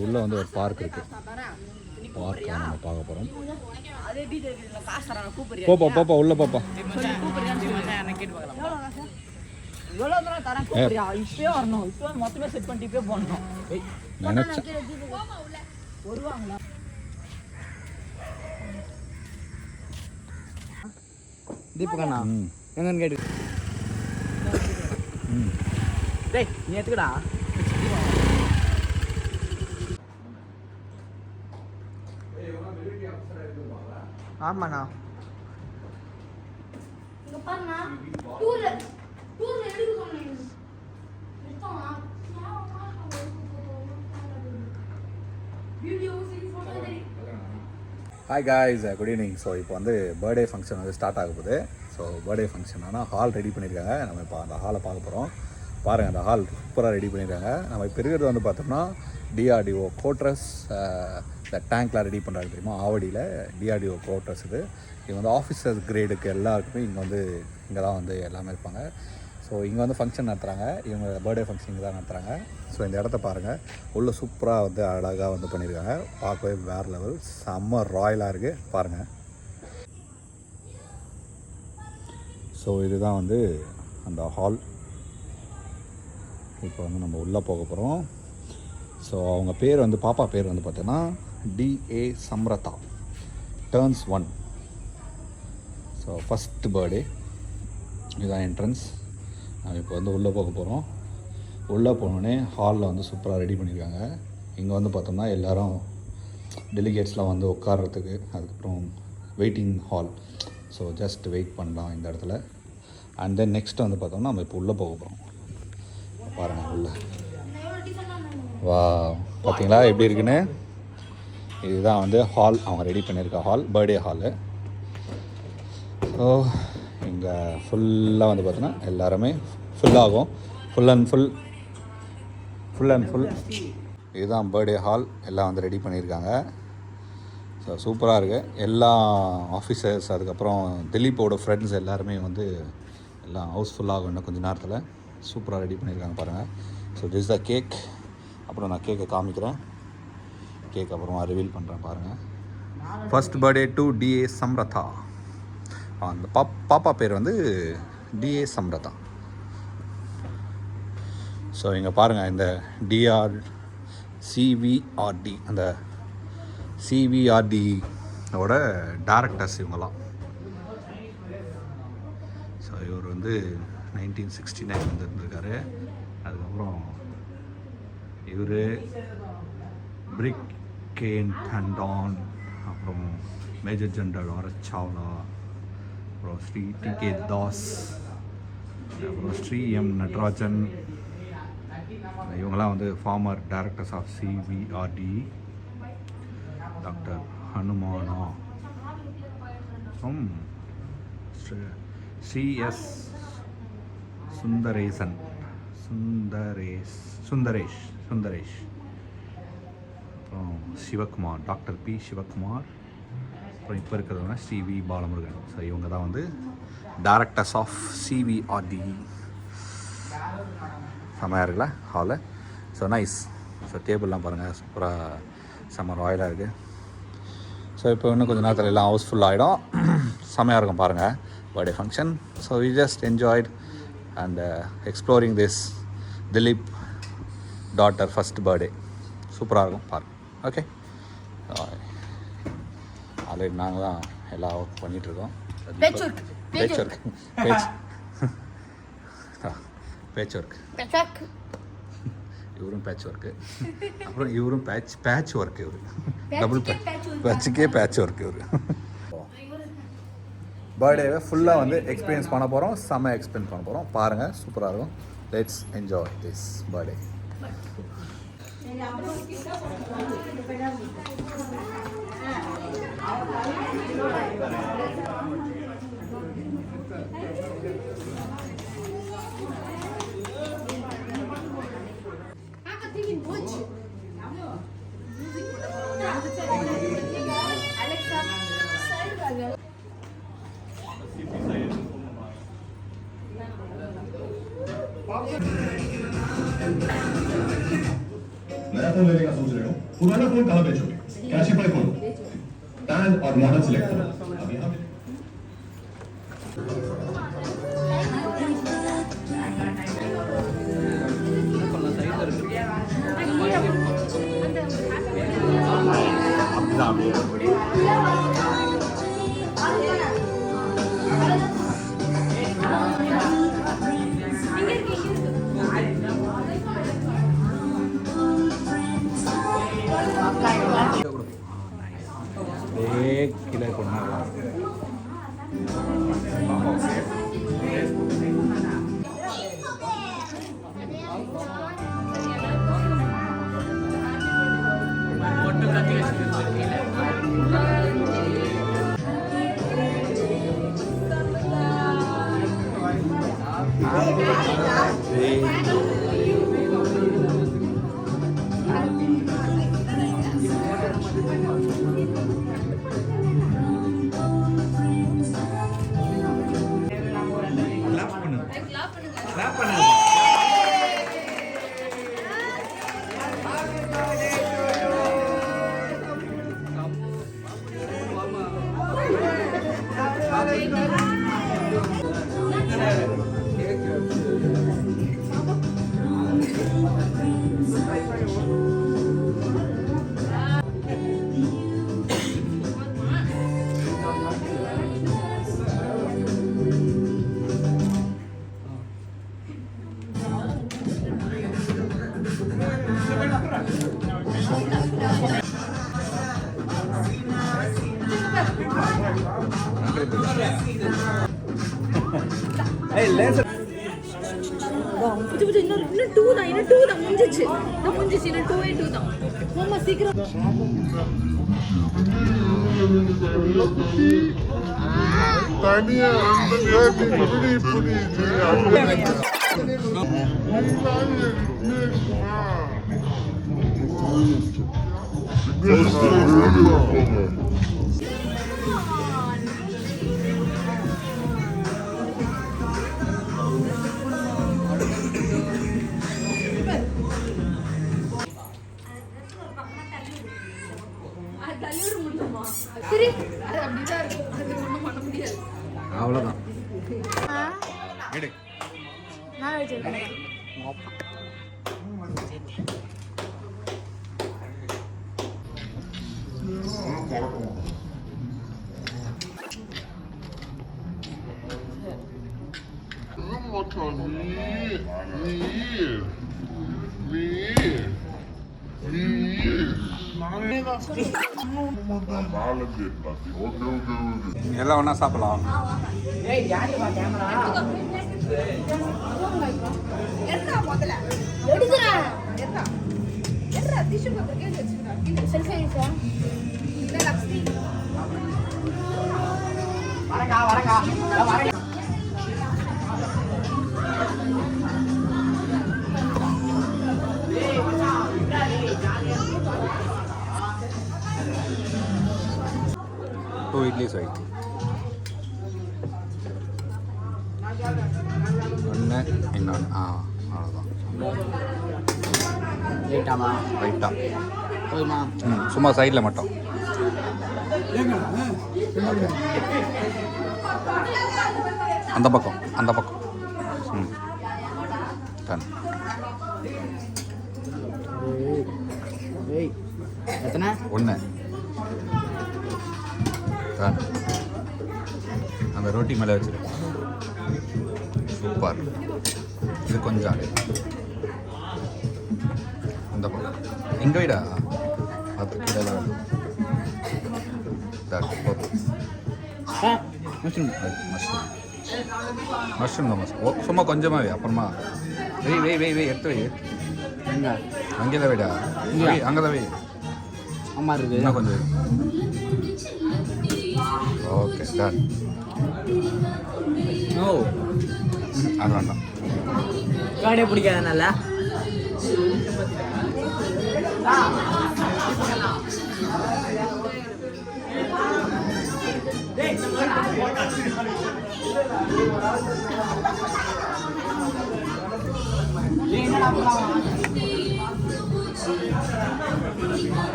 உள்ளே வந்து ஒரு பார்க் இருக்குது. பார்க் நம்ம பார்க்க போகிறோம். போப்பா உள்ளே போப்பா. எவ்வளோ தூரம் தரேன் கூப்பிடுறியா? இப்பயே வரணும், இப்போ மொத்தமே செட் பண்ணிட்டு இப்பயே போடணும். நினச்சேன் வருவாங்களா? தீபகண்ணா எங்கன்னு கேட்டு டேய் நீ எடுத்துக்கடா. ஆமாண்ணா இங்க பாருங்க டூர்ல எடுக்க சொன்னேன் எடுத்தோமா வீடியோ போட்டோ தெரி. Hi guys, good evening. So இப்போ வந்து பர்த்டே ஃபங்க்ஷன் வந்து ஸ்டார்ட் ஆக போகுது. ஸோ பர்த்டே ஃபங்க்ஷன் ஆனால் ஹால் ரெடி பண்ணியிருக்காங்க. நம்ம இப்போ அந்த ஹாலை பார்க்க போகிறோம். பாருங்கள், அந்த ஹால் சூப்பராக ரெடி பண்ணியிருக்காங்க. நம்ம இப்போ இருக்கிறது வந்து பார்த்தோம்னா டிஆர்டிஓ கோட்ரஸ். இந்த டேங்க்லாம் ரெடி பண்ணுறாங்க தெரியுமா, ஆவடியில் டிஆர்டிஓ கோட்ரஸ். இது வந்து ஆஃபீஸர்ஸ் கிரேடுக்கு எல்லாருக்குமே இங்கே தான் வந்து எல்லாமே இருப்பாங்க. ஸோ இங்கே வந்து ஃபங்க்ஷன் நடத்துகிறாங்க. இவங்க பர்த்டே ஃபங்க்ஷன் இங்கே தான் நடத்துகிறாங்க. ஸோ இந்த இடத்த பாருங்கள், உள்ளே சூப்பராக வந்து அழகாக வந்து பண்ணியிருக்காங்க. பார்க்கவே வேறு லெவல், செம்ம ராயலாக இருக்குது பாருங்கள். ஸோ இதுதான் வந்து அந்த ஹால். இப்போ வந்து நம்ம உள்ளே போக போகிறோம். ஸோ அவங்க பேர் வந்து பாப்பா பேர் வந்து பார்த்தோன்னா DA Samratha, turns 1. So first birthday. இதுதான் என்ட்ரன்ஸ். நம்ம இப்போ வந்து உள்ளே போக போகிறோம். உள்ளே போனோடனே ஹாலில் வந்து சூப்பராக ரெடி பண்ணியிருக்காங்க. இங்கே வந்து பார்த்தோம்னா எல்லோரும் டெலிகேட்ஸ்லாம் வந்து உட்கார்றதுக்கு, அதுக்கப்புறம் waiting hall. So just wait பண்ணலாம் இந்த இடத்துல. அண்ட் தென் நெக்ஸ்ட் வந்து பார்த்தோம்னா நம்ம இப்போ உள்ளே போக போகிறோம். பாருங்கள் உள்ளே, வா பார்த்தீங்களா எப்படி இருக்குன்னு. இதுதான் வந்து ஹால், அவங்க ரெடி பண்ணியிருக்க ஹால், பர்த்டே ஹாலு. ஸோ இங்கே ஃபுல்லாக வந்து பார்த்தோன்னா எல்லாருமே ஃபுல்லாகும், ஃபுல் அண்ட் ஃபுல். இதுதான் பர்த்டே ஹால், எல்லாம் வந்து ரெடி பண்ணியிருக்காங்க. ஸோ சூப்பராக இருக்குது. எல்லா ஆஃபீஸர்ஸ், அதுக்கப்புறம் திலீப்போட ஃப்ரெண்ட்ஸ் எல்லாருமே வந்து எல்லாம் ஹவுஸ்ஃபுல்லாகும் இன்னும் கொஞ்சம் நேரத்தில். சூப்பராக ரெடி பண்ணியிருக்காங்க பாருங்கள். So this is the cake. அப்புறம் நான் கேக்கை காமிக்கிறேன். கேக் அப்புறமா ரிவீல் பண்ணுறேன் பாருங்கள். First birthday to DA சம்ரதா. அந்த பாப்பா பேர் வந்து DA சம்ரதா. ஸோ இங்கே பாருங்கள், இந்த CVRD, அந்த CVRDயோட டேரக்டர்ஸ் இவங்கெல்லாம். ஸோ இவர் வந்து 1969 வந்து இருந்திருக்காரு. அதுக்கப்புறம் இவர் பிரிக் கேன் டண்டான், அப்புறம் மேஜர் ஜெனரல் ஆர்எஸ் சாவ்லா, அப்புறம் ஸ்ரீ டி.கே. தாஸ், அப்புறம் ஸ்ரீ எம் நடராஜன். இவங்கெல்லாம் வந்து ஃபார்மர் டைரக்டர்ஸ் ஆஃப் சிவிஆர்டி. டாக்டர் ஹனுமானா, அப்புறம் சிஎஸ் சுந்தரேஷ், அப்புறம் சிவகுமார், டாக்டர் பி சிவகுமார், அப்புறம் இப்போ இருக்கிறவங்க சிவி பாலமுருகன். ஸோ இவங்க தான் வந்து டைரக்டர்ஸ் ஆஃப் சிவிஆர்டி. செம்மையாக இருக்குல்ல ஹாலு. So nice. ஸோ டேபிள்லாம் பாருங்கள், சூப்பராக செம்ம ராயலாக இருக்குது. ஸோ இப்போ இன்னும் கொஞ்சம் நேரத்தில் எல்லாம் ஹவுஸ்ஃபுல் ஆகிடும். செம்மையாக இருக்கும் பாருங்கள் birthday function. So we just enjoyed and exploring this Dileep daughter first birthday. சூப்பராக இருக்கும் பாருங்கள். ஓகே, ஆல்ரெடி நாங்கள் தான் எல்லா ஒர்க் பண்ணிகிட்ருக்கோம். பேட்ச் ஒர்க் இவரும் பேட்ச் ஒர்க்கு, அப்புறம் இவரும் பேட்ச் ஒர்க். இவர் டபுள் பேட்சுக்கே பேட்ச் ஒர்க். இவர் பர்த்டேவை ஃபுல்லாக வந்து எக்ஸ்பீரியன்ஸ் பண்ண போகிறோம். செம்ம எக்ஸ்பீரியன்ஸ் பண்ண போகிறோம். பாருங்கள், சூப்பராக இருக்கும். Let's enjoy this birthday. नया फोन लेने का सोच रहे हो? पुराना फोन कहाँ बेचोगे? कैशिफाई खोलो, ब्रांड और मॉडल सिलेक्ट करो. अब यहाँ पे கீழே கொண்டாங்க. புது இன்னும் 2 தான் முடிஞ்சிச்சு. இன்னும் 2 தான். மாமா சீக்கிரம் தனியா இப்படி அவ்வளோதான். நாலஞ்சு ஓகே ஓகே ஓகே எல்லாம் ஒன்றா சாப்பிடலாம். டூ இட்லிஸ் ஒயிட் ஒன்று இன்னொன்று அவ்வளோதான் ரைட்டா சும்மா சைடில் மட்டும். அந்த பக்கம் டன். எத்தனை ஒன்று டன். அந்த ரோட்டி மேலே வச்சுரு. சூப்பர். இது கொஞ்சம் அந்த பக்கம் எங்கே விடா அது கீழே மஷ்ரூம் தான் மஷ்ரூம் சும்மா கொஞ்சமாக அப்புறமா வெய் எடுத்து வை. அங்கே தான் வைடா. அங்கே தான் வை. அம்மா இருக்குது இன்னும் கொஞ்சம். Okay done. ஓ அது வேண்டாம். காடே பிடிக்காதனால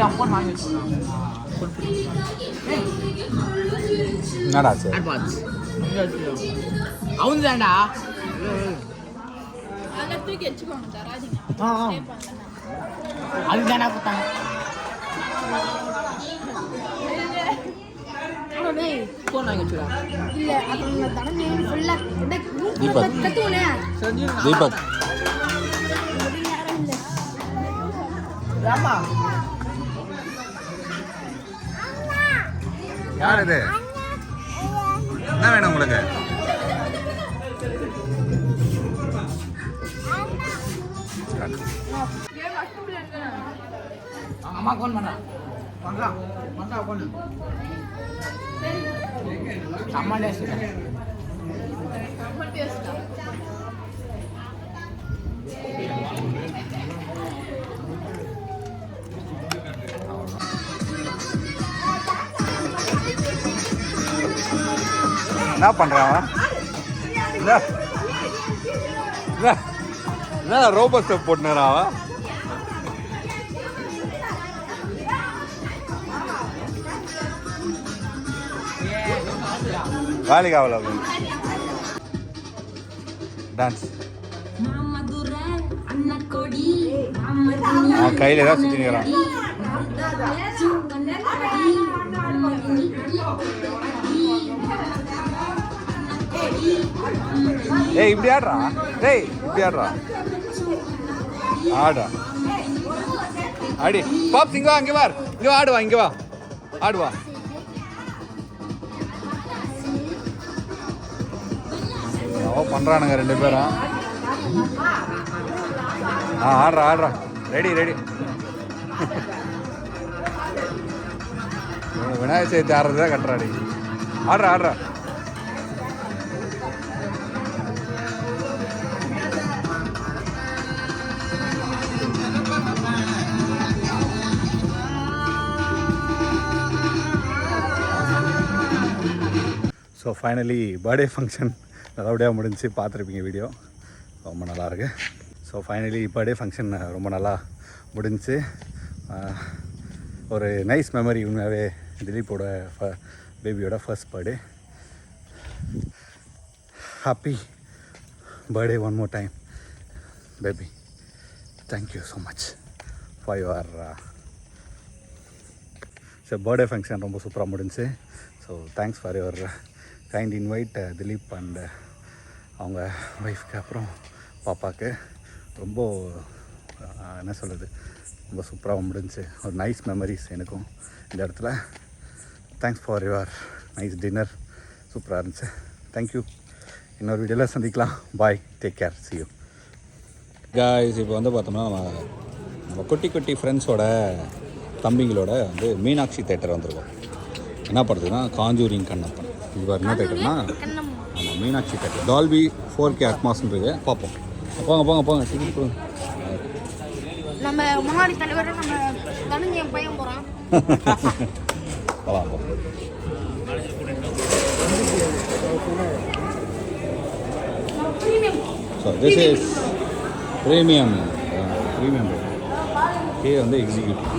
அப்பன் வாங்கி என்னடா சரி அவன் தான்டா தூக்கி வச்சுக்கோங்க தராதிங்க அதுதானா கொடுத்தாங்க. ஃபோன் வாங்கி வச்சுக்கலாம். இல்ல அவங்க தடவை ஃபுல்லா தீபக் கத்துவனே தீபக் ராமா யார் இது? என்ன வேணும் உங்களுக்கு? அம்மா ஃபோன் பண்ணான் பண்றான் ஃபோன் அம்மா என்ன பண்ணுறான்? என்ன ரோபோ ஸ்டெப் போட்டுறான்? வேலைக்கு ஆகல டான்ஸ் கையில் ஏதாவது சுற்றினுக்கிறான். ஏய் இப்படி ஆடுறா. டேய் இப்படி ஆடுறா. ஆடா ஆடி பாப்ஸ் இங்கே வா. இங்கே வா. இங்கே ஆடுவா. இங்கே வா ஆடுவா. பண்ணுறானுங்க ரெண்டு பேரும். ஆடுறா. ரெடி விநாயகர் சதுர்த்தி ஆடுறது தான் கட்டுறாடி. ஆடுறா. ஸோ ஃபைனலி பர்த்டே ஃபங்க்ஷன் நல்லபடியாக முடிஞ்சு பார்த்துருப்பீங்க வீடியோ. ரொம்ப நல்லாயிருக்கு. ஸோ ஃபைனலி பர்த்டே ஃபங்க்ஷன் ரொம்ப நல்லா முடிஞ்சு ஒரு நைஸ் மெமரி. உண்மையாகவே திலீப்போட பேபியோட first birthday. Happy birthday one more time baby. Thank you so much for your birthday function. ரொம்ப சூப்பராக முடிஞ்சு. So thanks for your kind invite Dileep and அவங்க ஒய்ஃப்க்கு அப்புறம் பாப்பாவுக்கு ரொம்ப என்ன சொல்கிறது, ரொம்ப சூப்பராக முடிஞ்சுச்சு. ஒரு நைஸ் மெமரிஸ் எனக்கும் இந்த இடத்துல. Thanks for your nice dinner, சூப்பராக இருந்துச்சு. தேங்க்யூ. இன்னொரு வீடியோவில் சந்திக்கலாம். Bye, take care, see you guys. இப்போ வந்து பார்த்தோம்னா நம்ம குட்டி குட்டி ஃப்ரெண்ட்ஸோட தம்பிங்களோட வந்து மீனாட்சி தேட்டர் வந்திருக்கோம். என்ன படுறதுன்னா காஞ்சூரிங் கண்ணப்பன். இவர் என்ன தேட்டர்னா ஆமாம் மீனாட்சி தேட்டர். டால்பி 4K அட்மாஸ்ன்றது பார்ப்போம். போங்க டிக்கெட் கொடுங்க. நம்ம முன்னாடி தலைவர் நம்ம தனஞ்ச பையன் போகிறான். போகலாம். ஸோ திஸ் இஸ் ப்ரீமியம் கே வந்து எக்ஸிக்யூட்டிவ்.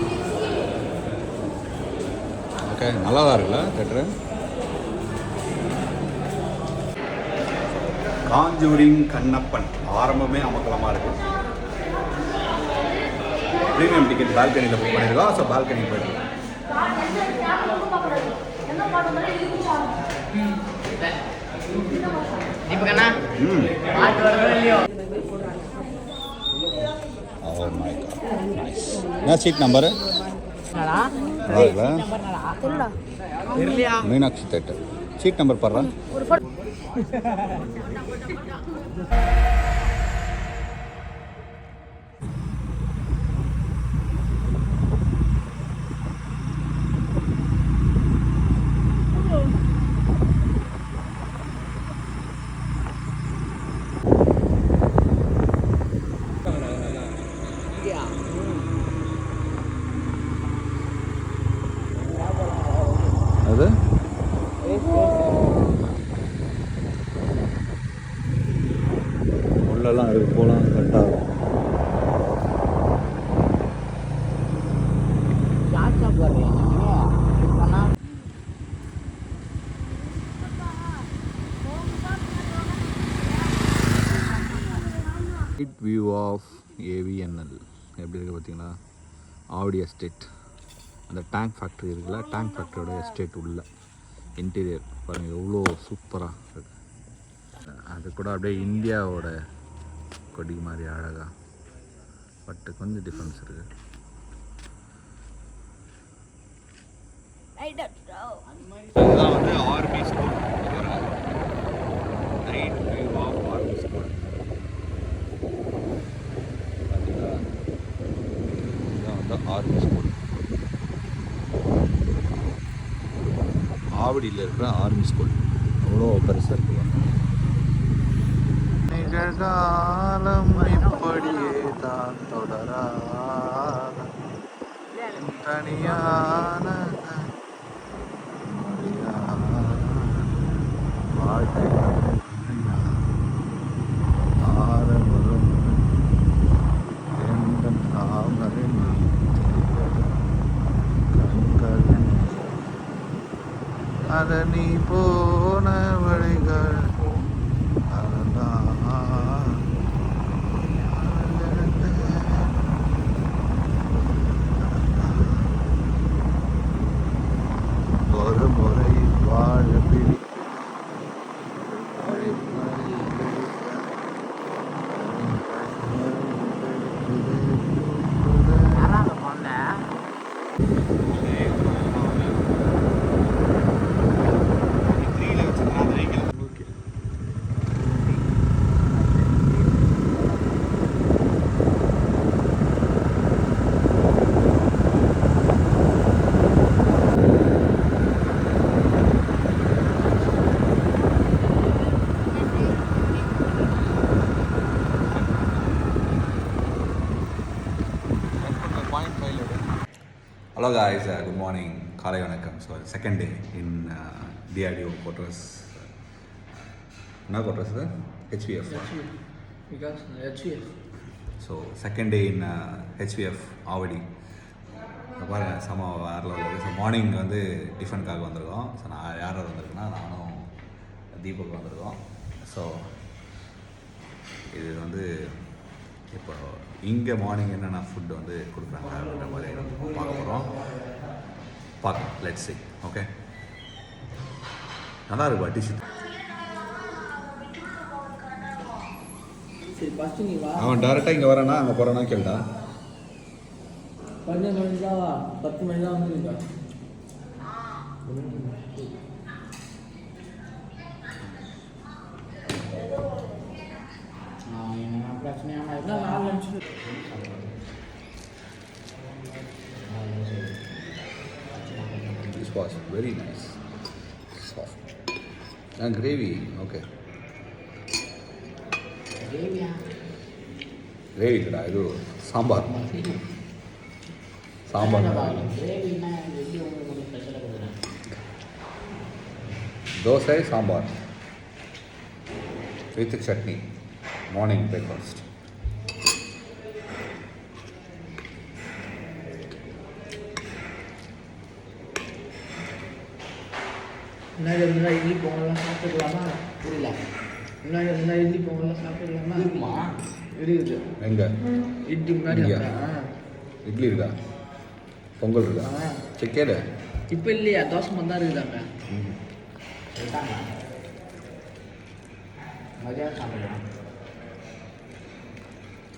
ஓகே, நல்லா தான் இருக்குல்ல தேட்டரு. காஞ்சூரிங் கண்ணப்பன் ஆரம்பமே அமக்கலமாக இருக்குது. ப்ரீமியம் டிக்கெட் பால்கனியில் புக் பண்ணியிருக்கோம். ஸோ பால்கனி போயிட்டு என்ன seat number Meenakshi theatre seat number பாடுறேன். அது உள்ளெல்லாம் இருக்கு, போகலாம், கரெக்டாகும். வியூ ஆஃப் ஏவிஎன்எல் எப்படி இருக்குது பார்த்தீங்களா? ஆவடி எஸ்டேட், அந்த டேங்க் ஃபேக்ட்ரி இருக்குல்ல, டேங்க் ஃபேக்ட்ரியோட எஸ்டேட் உள்ள இன்டீரியர் பாருங்கள் எவ்வளோ சூப்பராக இருக்குது. அது கூட அப்படியே இந்தியாவோட கொடி மாதிரி அழகாக, பட் கொஞ்சம் டிஃப்ரென்ஸ் இருக்குது. இதுதான் வந்து army school. Night view of army school. Army school ஆவடியில் இருக்கிற ஆர்மி ஸ்கூல் அவ்வளோ பெருசாக இருக்குது. நிகழ்காலம் இப்படியே தான் தொடராத தனியான வாழ்க்கை ஆரம்பம் எந்த தாமரை அத நீ போன வழிகள் ஒரு முறை வாழ பிடி ஹலோ காய்ஸ், குட் மார்னிங், காலை வணக்கம். ஸோ செகண்ட் டே இன் டிஆர்டிஓ குவார்ட்டர்ஸ். என்ன குவார்ட்டர்ஸ் இது? ஹெச்விஎஃப். ஸோ செகண்ட் டே இன் ஹெச்விஎஃப் ஆவடி. பாருங்கள் செம வேறு லெவலில். ஸோ மார்னிங் வந்து டிஃபனுக்காக வந்திருக்கோம். ஸோ நான் யார் வந்திருக்கேன்னா நானும் தீபக் வந்திருக்கோம். ஸோ இது வந்து இப்போ இங்கே மார்னிங் என்னென்ன ஃபுட்டு வந்து கொடுக்குறாங்க அப்படின்ற மாதிரி பார்க்க போகிறோம். பார்க்கலாம், லெட்ஸ் see. ஓகே, நல்லா இருக்குப்பா டிஷ். சரி ஃபஸ்ட்டு நீ வா. அவன் டேரெக்டாக இங்கே வரானா அங்கே போகிறானா கேள்டா. 12 மணி தான் வா, 10 மணி தான் வந்துருக்கா. This was very nice, soft. And gravy, okay. Gravy இல்லடா, இது sambar. Sambar dosa sambar with chutney. Morning breakfast. முன்னாடி இருந்தால் இட்லி பொங்கல்லாம் சாப்பிட்டுக்கலாமா? புரியல. முன்னாடி இருந்தால் இட்லி பொங்கல்லாம் சாப்பிட்டுக்கலாமா? இருக்குமா? இருக்குது. எங்கே? இட்லி முன்னாடி இட்லி இருக்கா? பொங்கல் இருக்கா? சிக்கேடு இப்போ இல்லையா? தோசை மட்டும் தான் இருக்குதாங்க. மதியம் சாப்பிடலாம்.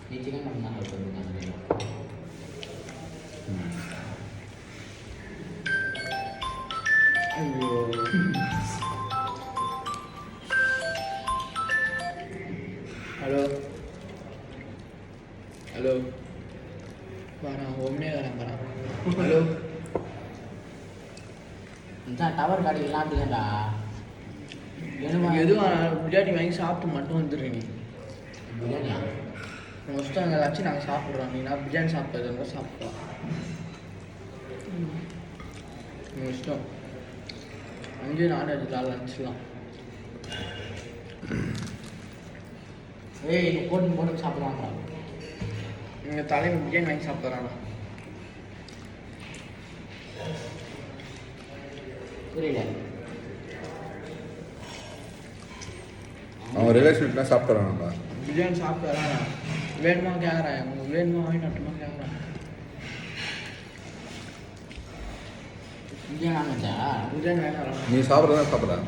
நீ சிக்கன் மட்டும் தான் சாப்பிட்டுருக்காங்க. ஐயோ ஹலோ ஹலோ வரேன், ஒன்னே வரேன். ஹலோ டவர் கார்டு இல்லாமடா. எதுவும் பிரியாணி வாங்கி சாப்பிட்டு மட்டும் வந்துடுறேன். நீ பிரியாணியா மோஸ்ட்டாக அங்கே லட்சம் நாங்கள் சாப்பிட்றோம். நீ நான் பிரியாணி சாப்பிட்டது சாப்பிட்றோம். இஷ்டம் அங்கேயே நானும் எடுத்துக்கலாம் லஞ்ச்லாம். ஏய் இப்போ போட்டு சாப்பிடுவாங்க. எங்கள் தலைமை பிரியாணி வாங்கி சாப்பிட்றாங்க. புரியல. அவன் ரிலேஷன்லாம் சாப்பிட்றான்ப்பா. பிரியாணி சாப்பிட்றான். வேணுமா கேட்குறேன். உங்களுக்கு வேணுமா வாங்கி நட்டுமா கேட்குறேன். பிரியாணி வேணாம். நீ சாப்பிட்றதா சாப்பிட்றா?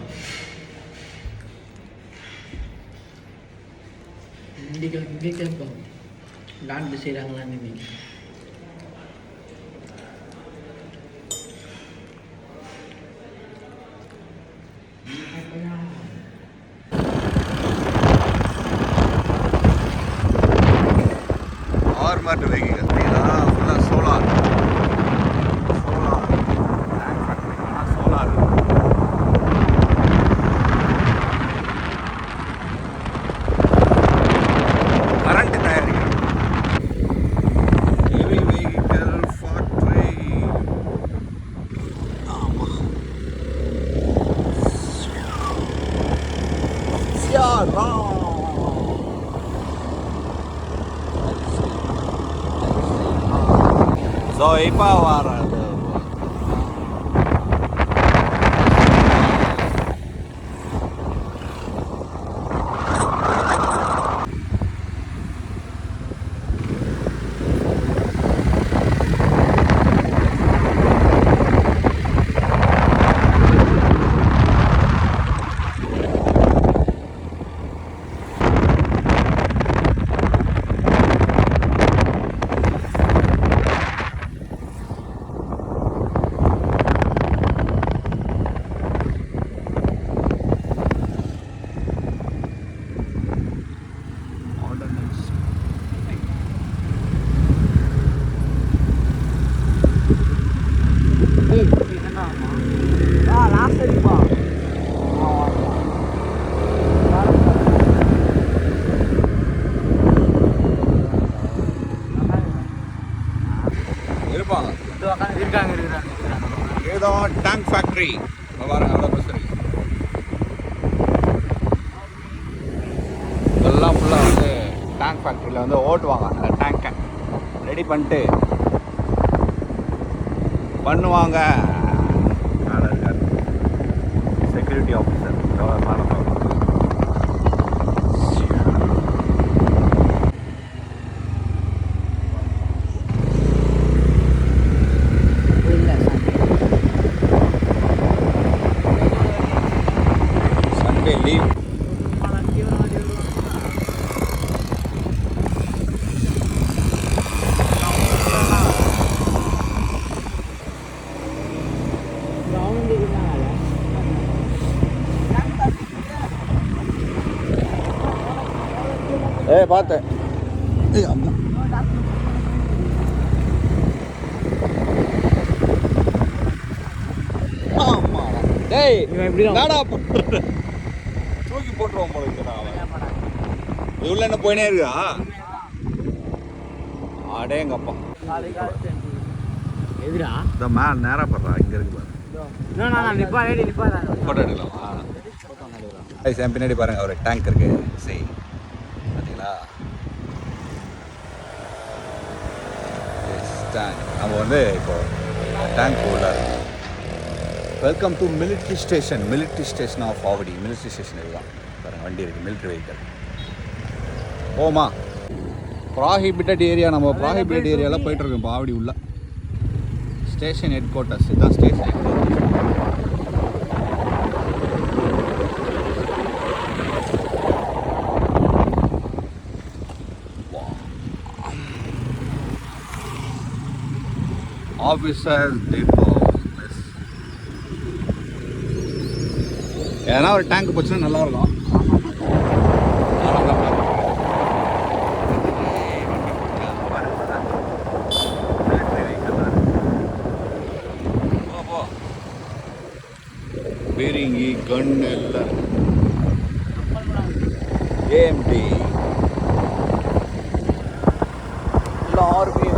இங்கே கேட்போம் டான்ஸ் செய்கிறாங்களான்னு. நீங்கள் ஆர்மாட் வெஹிக்கல் ஃபுல்லாக சோலார். கரண்ட் தயாரிக்கும் ஹெவி வெஹிக்கல் ஃபேக்ட்ரி. ஆமாம். ஸோ இப்போ வர்றது ஏதோ டேங்க் ஃபேக்ட்ரி பாருங்க. அவ்வளோ பஸ் இருக்கு. இதெல்லாம் ஃபுல்லாக வந்து டேங்க் ஃபேக்ட்ரியில் வந்து ஓட்டுவாங்க. அந்த டேங்கை ரெடி பண்ணிட்டு பண்ணுவாங்க. மேலே இருக்கார் செக்யூரிட்டி ஆஃபீஸர். பார்த்தேன். அம்மா டேய் என்னடா பண்ற? தூக்கி போட்டுருவோம் போல இருக்குடா அவன். இவ்வளோ என்ன போயினே இருக்கா? அடேங்கப்பா. எதுடா இந்த மேல நேரா பண்றா, இங்க இருக்கு பாரு. ஃபோட்டோ எடுக்கலாமா? என் பின்னாடி பாருங்க ஒரு டேங்க் இருக்கு. சரி பார்த்தீங்களா? டேங்க். நம்ம வந்து இப்போ டேங்க் உள்ள இருக்கோம். Welcome to military station of Avadi. Military station இதுதான் பாருங்கள், வண்டி இருக்குது, மிலிட்ரி வெஹிக்கல். போமா ப்ராஹிபிட்டட் ஏரியா. நம்ம ப்ராஹிபிட்டட் ஏரியாவில் போயிட்டுருக்கோம் இப்போ ஆவடி உள்ள. ஸ்டேஷன் ஹெட் குவார்ட்டர்ஸ் இதுதான். Station headquarters. Officers depot. ஏன்னா ஒரு டேங்க் போச்சுன்னா நல்லா இருக்கும். பீரிங்கி கன் எல்லாம் ஏஎம்டி எல்லாருமே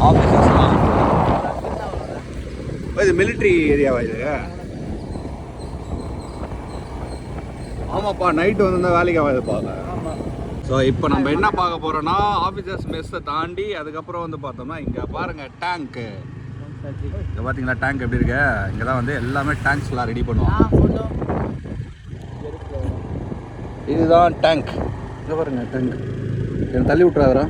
ஆஃபீஸர்ஸ்லாம். இது மிலிட்ரி ஏரியாவா இது? ஆமாப்பா, நைட்டு வந்து வேலைக்கு ஆகாது பாருங்க. ஸோ இப்போ நம்ம என்ன பார்க்க போகிறோன்னா ஆஃபீஸர்ஸ் மெஸ்ஸை தாண்டி அதுக்கப்புறம் வந்து பார்த்தோம்னா இங்கே பாருங்கள் டேங்க்கு. இங்கே பார்த்தீங்களா டேங்க் எப்படி இருக்கு? இங்கே தான் வந்து எல்லாமே டேங்க்ஸ்லாம் ரெடி பண்ணுவோம். இதுதான் டேங்க். இங்கே பாருங்க டேங்க். எனக்கு தள்ளி விட்றாதரா?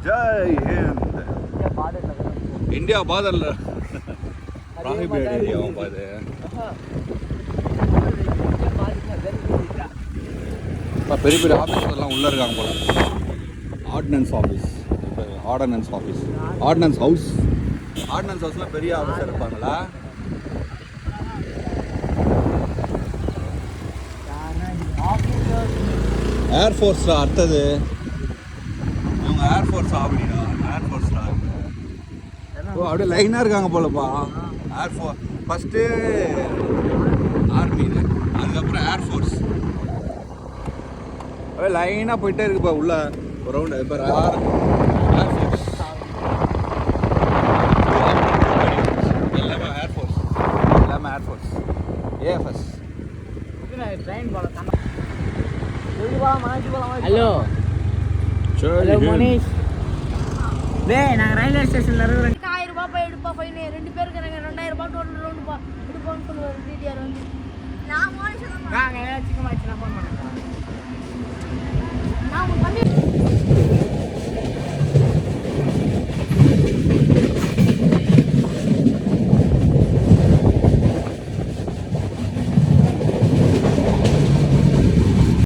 ஜெய் ஹிந்த். இந்தியா பார்டர்ல ப்ராஹிபிட்டட் ஏரியாவும் பாது. இப்போ பெரிய பெரிய ஆஃபீஸர்லாம் உள்ளே இருக்காங்க போல. Ordinance office, ordinance office, ordinance house. Ordinance ஹவுஸில் பெரிய ஆஃபீஸர் இருப்பாங்களா? ஏர்ஃபோர்ஸில் அடுத்தது இவங்க ஏர்ஃபோர்ஸ் ஆகுடிடா. ஏர்ஃபோர்ஸ்டா. ஓ அப்படியே லைனாக இருக்காங்க போலப்பா. ஏர்ஃபோர்ஸ் ஃபஸ்ட்டு ஆர்மி, அதுக்கப்புறம் ஏர்ஃபோர்ஸ். அப்படியே லைனாக போயிட்டே இருக்குப்பா உள்ள ஒரு ரவுண்டு. இப்போ ஏர்ஃபோர்ஸ் எல்லாமே ஏர்ஃபோர்ஸ், எல்லாமே air force. AFS. Hello hello Manish. டேய் நாங்கள் ரயில்வே ஸ்டேஷனில் இருக்கிறோம். 1000 ரூபாய் போய் எடுப்பா ஃபைன். 2 பேருக்கு நாங்கள் 2000 ரூபாய் டோட்டல் லோன்ப்பா எடுப்போம்னு சொல்லுவார் டிடிஆர் வந்து. நான் மோனிஷ் தான். நாங்கள் ஏதாச்சும் ஃபோன் பண்ணுறேன். நான் பண்ணி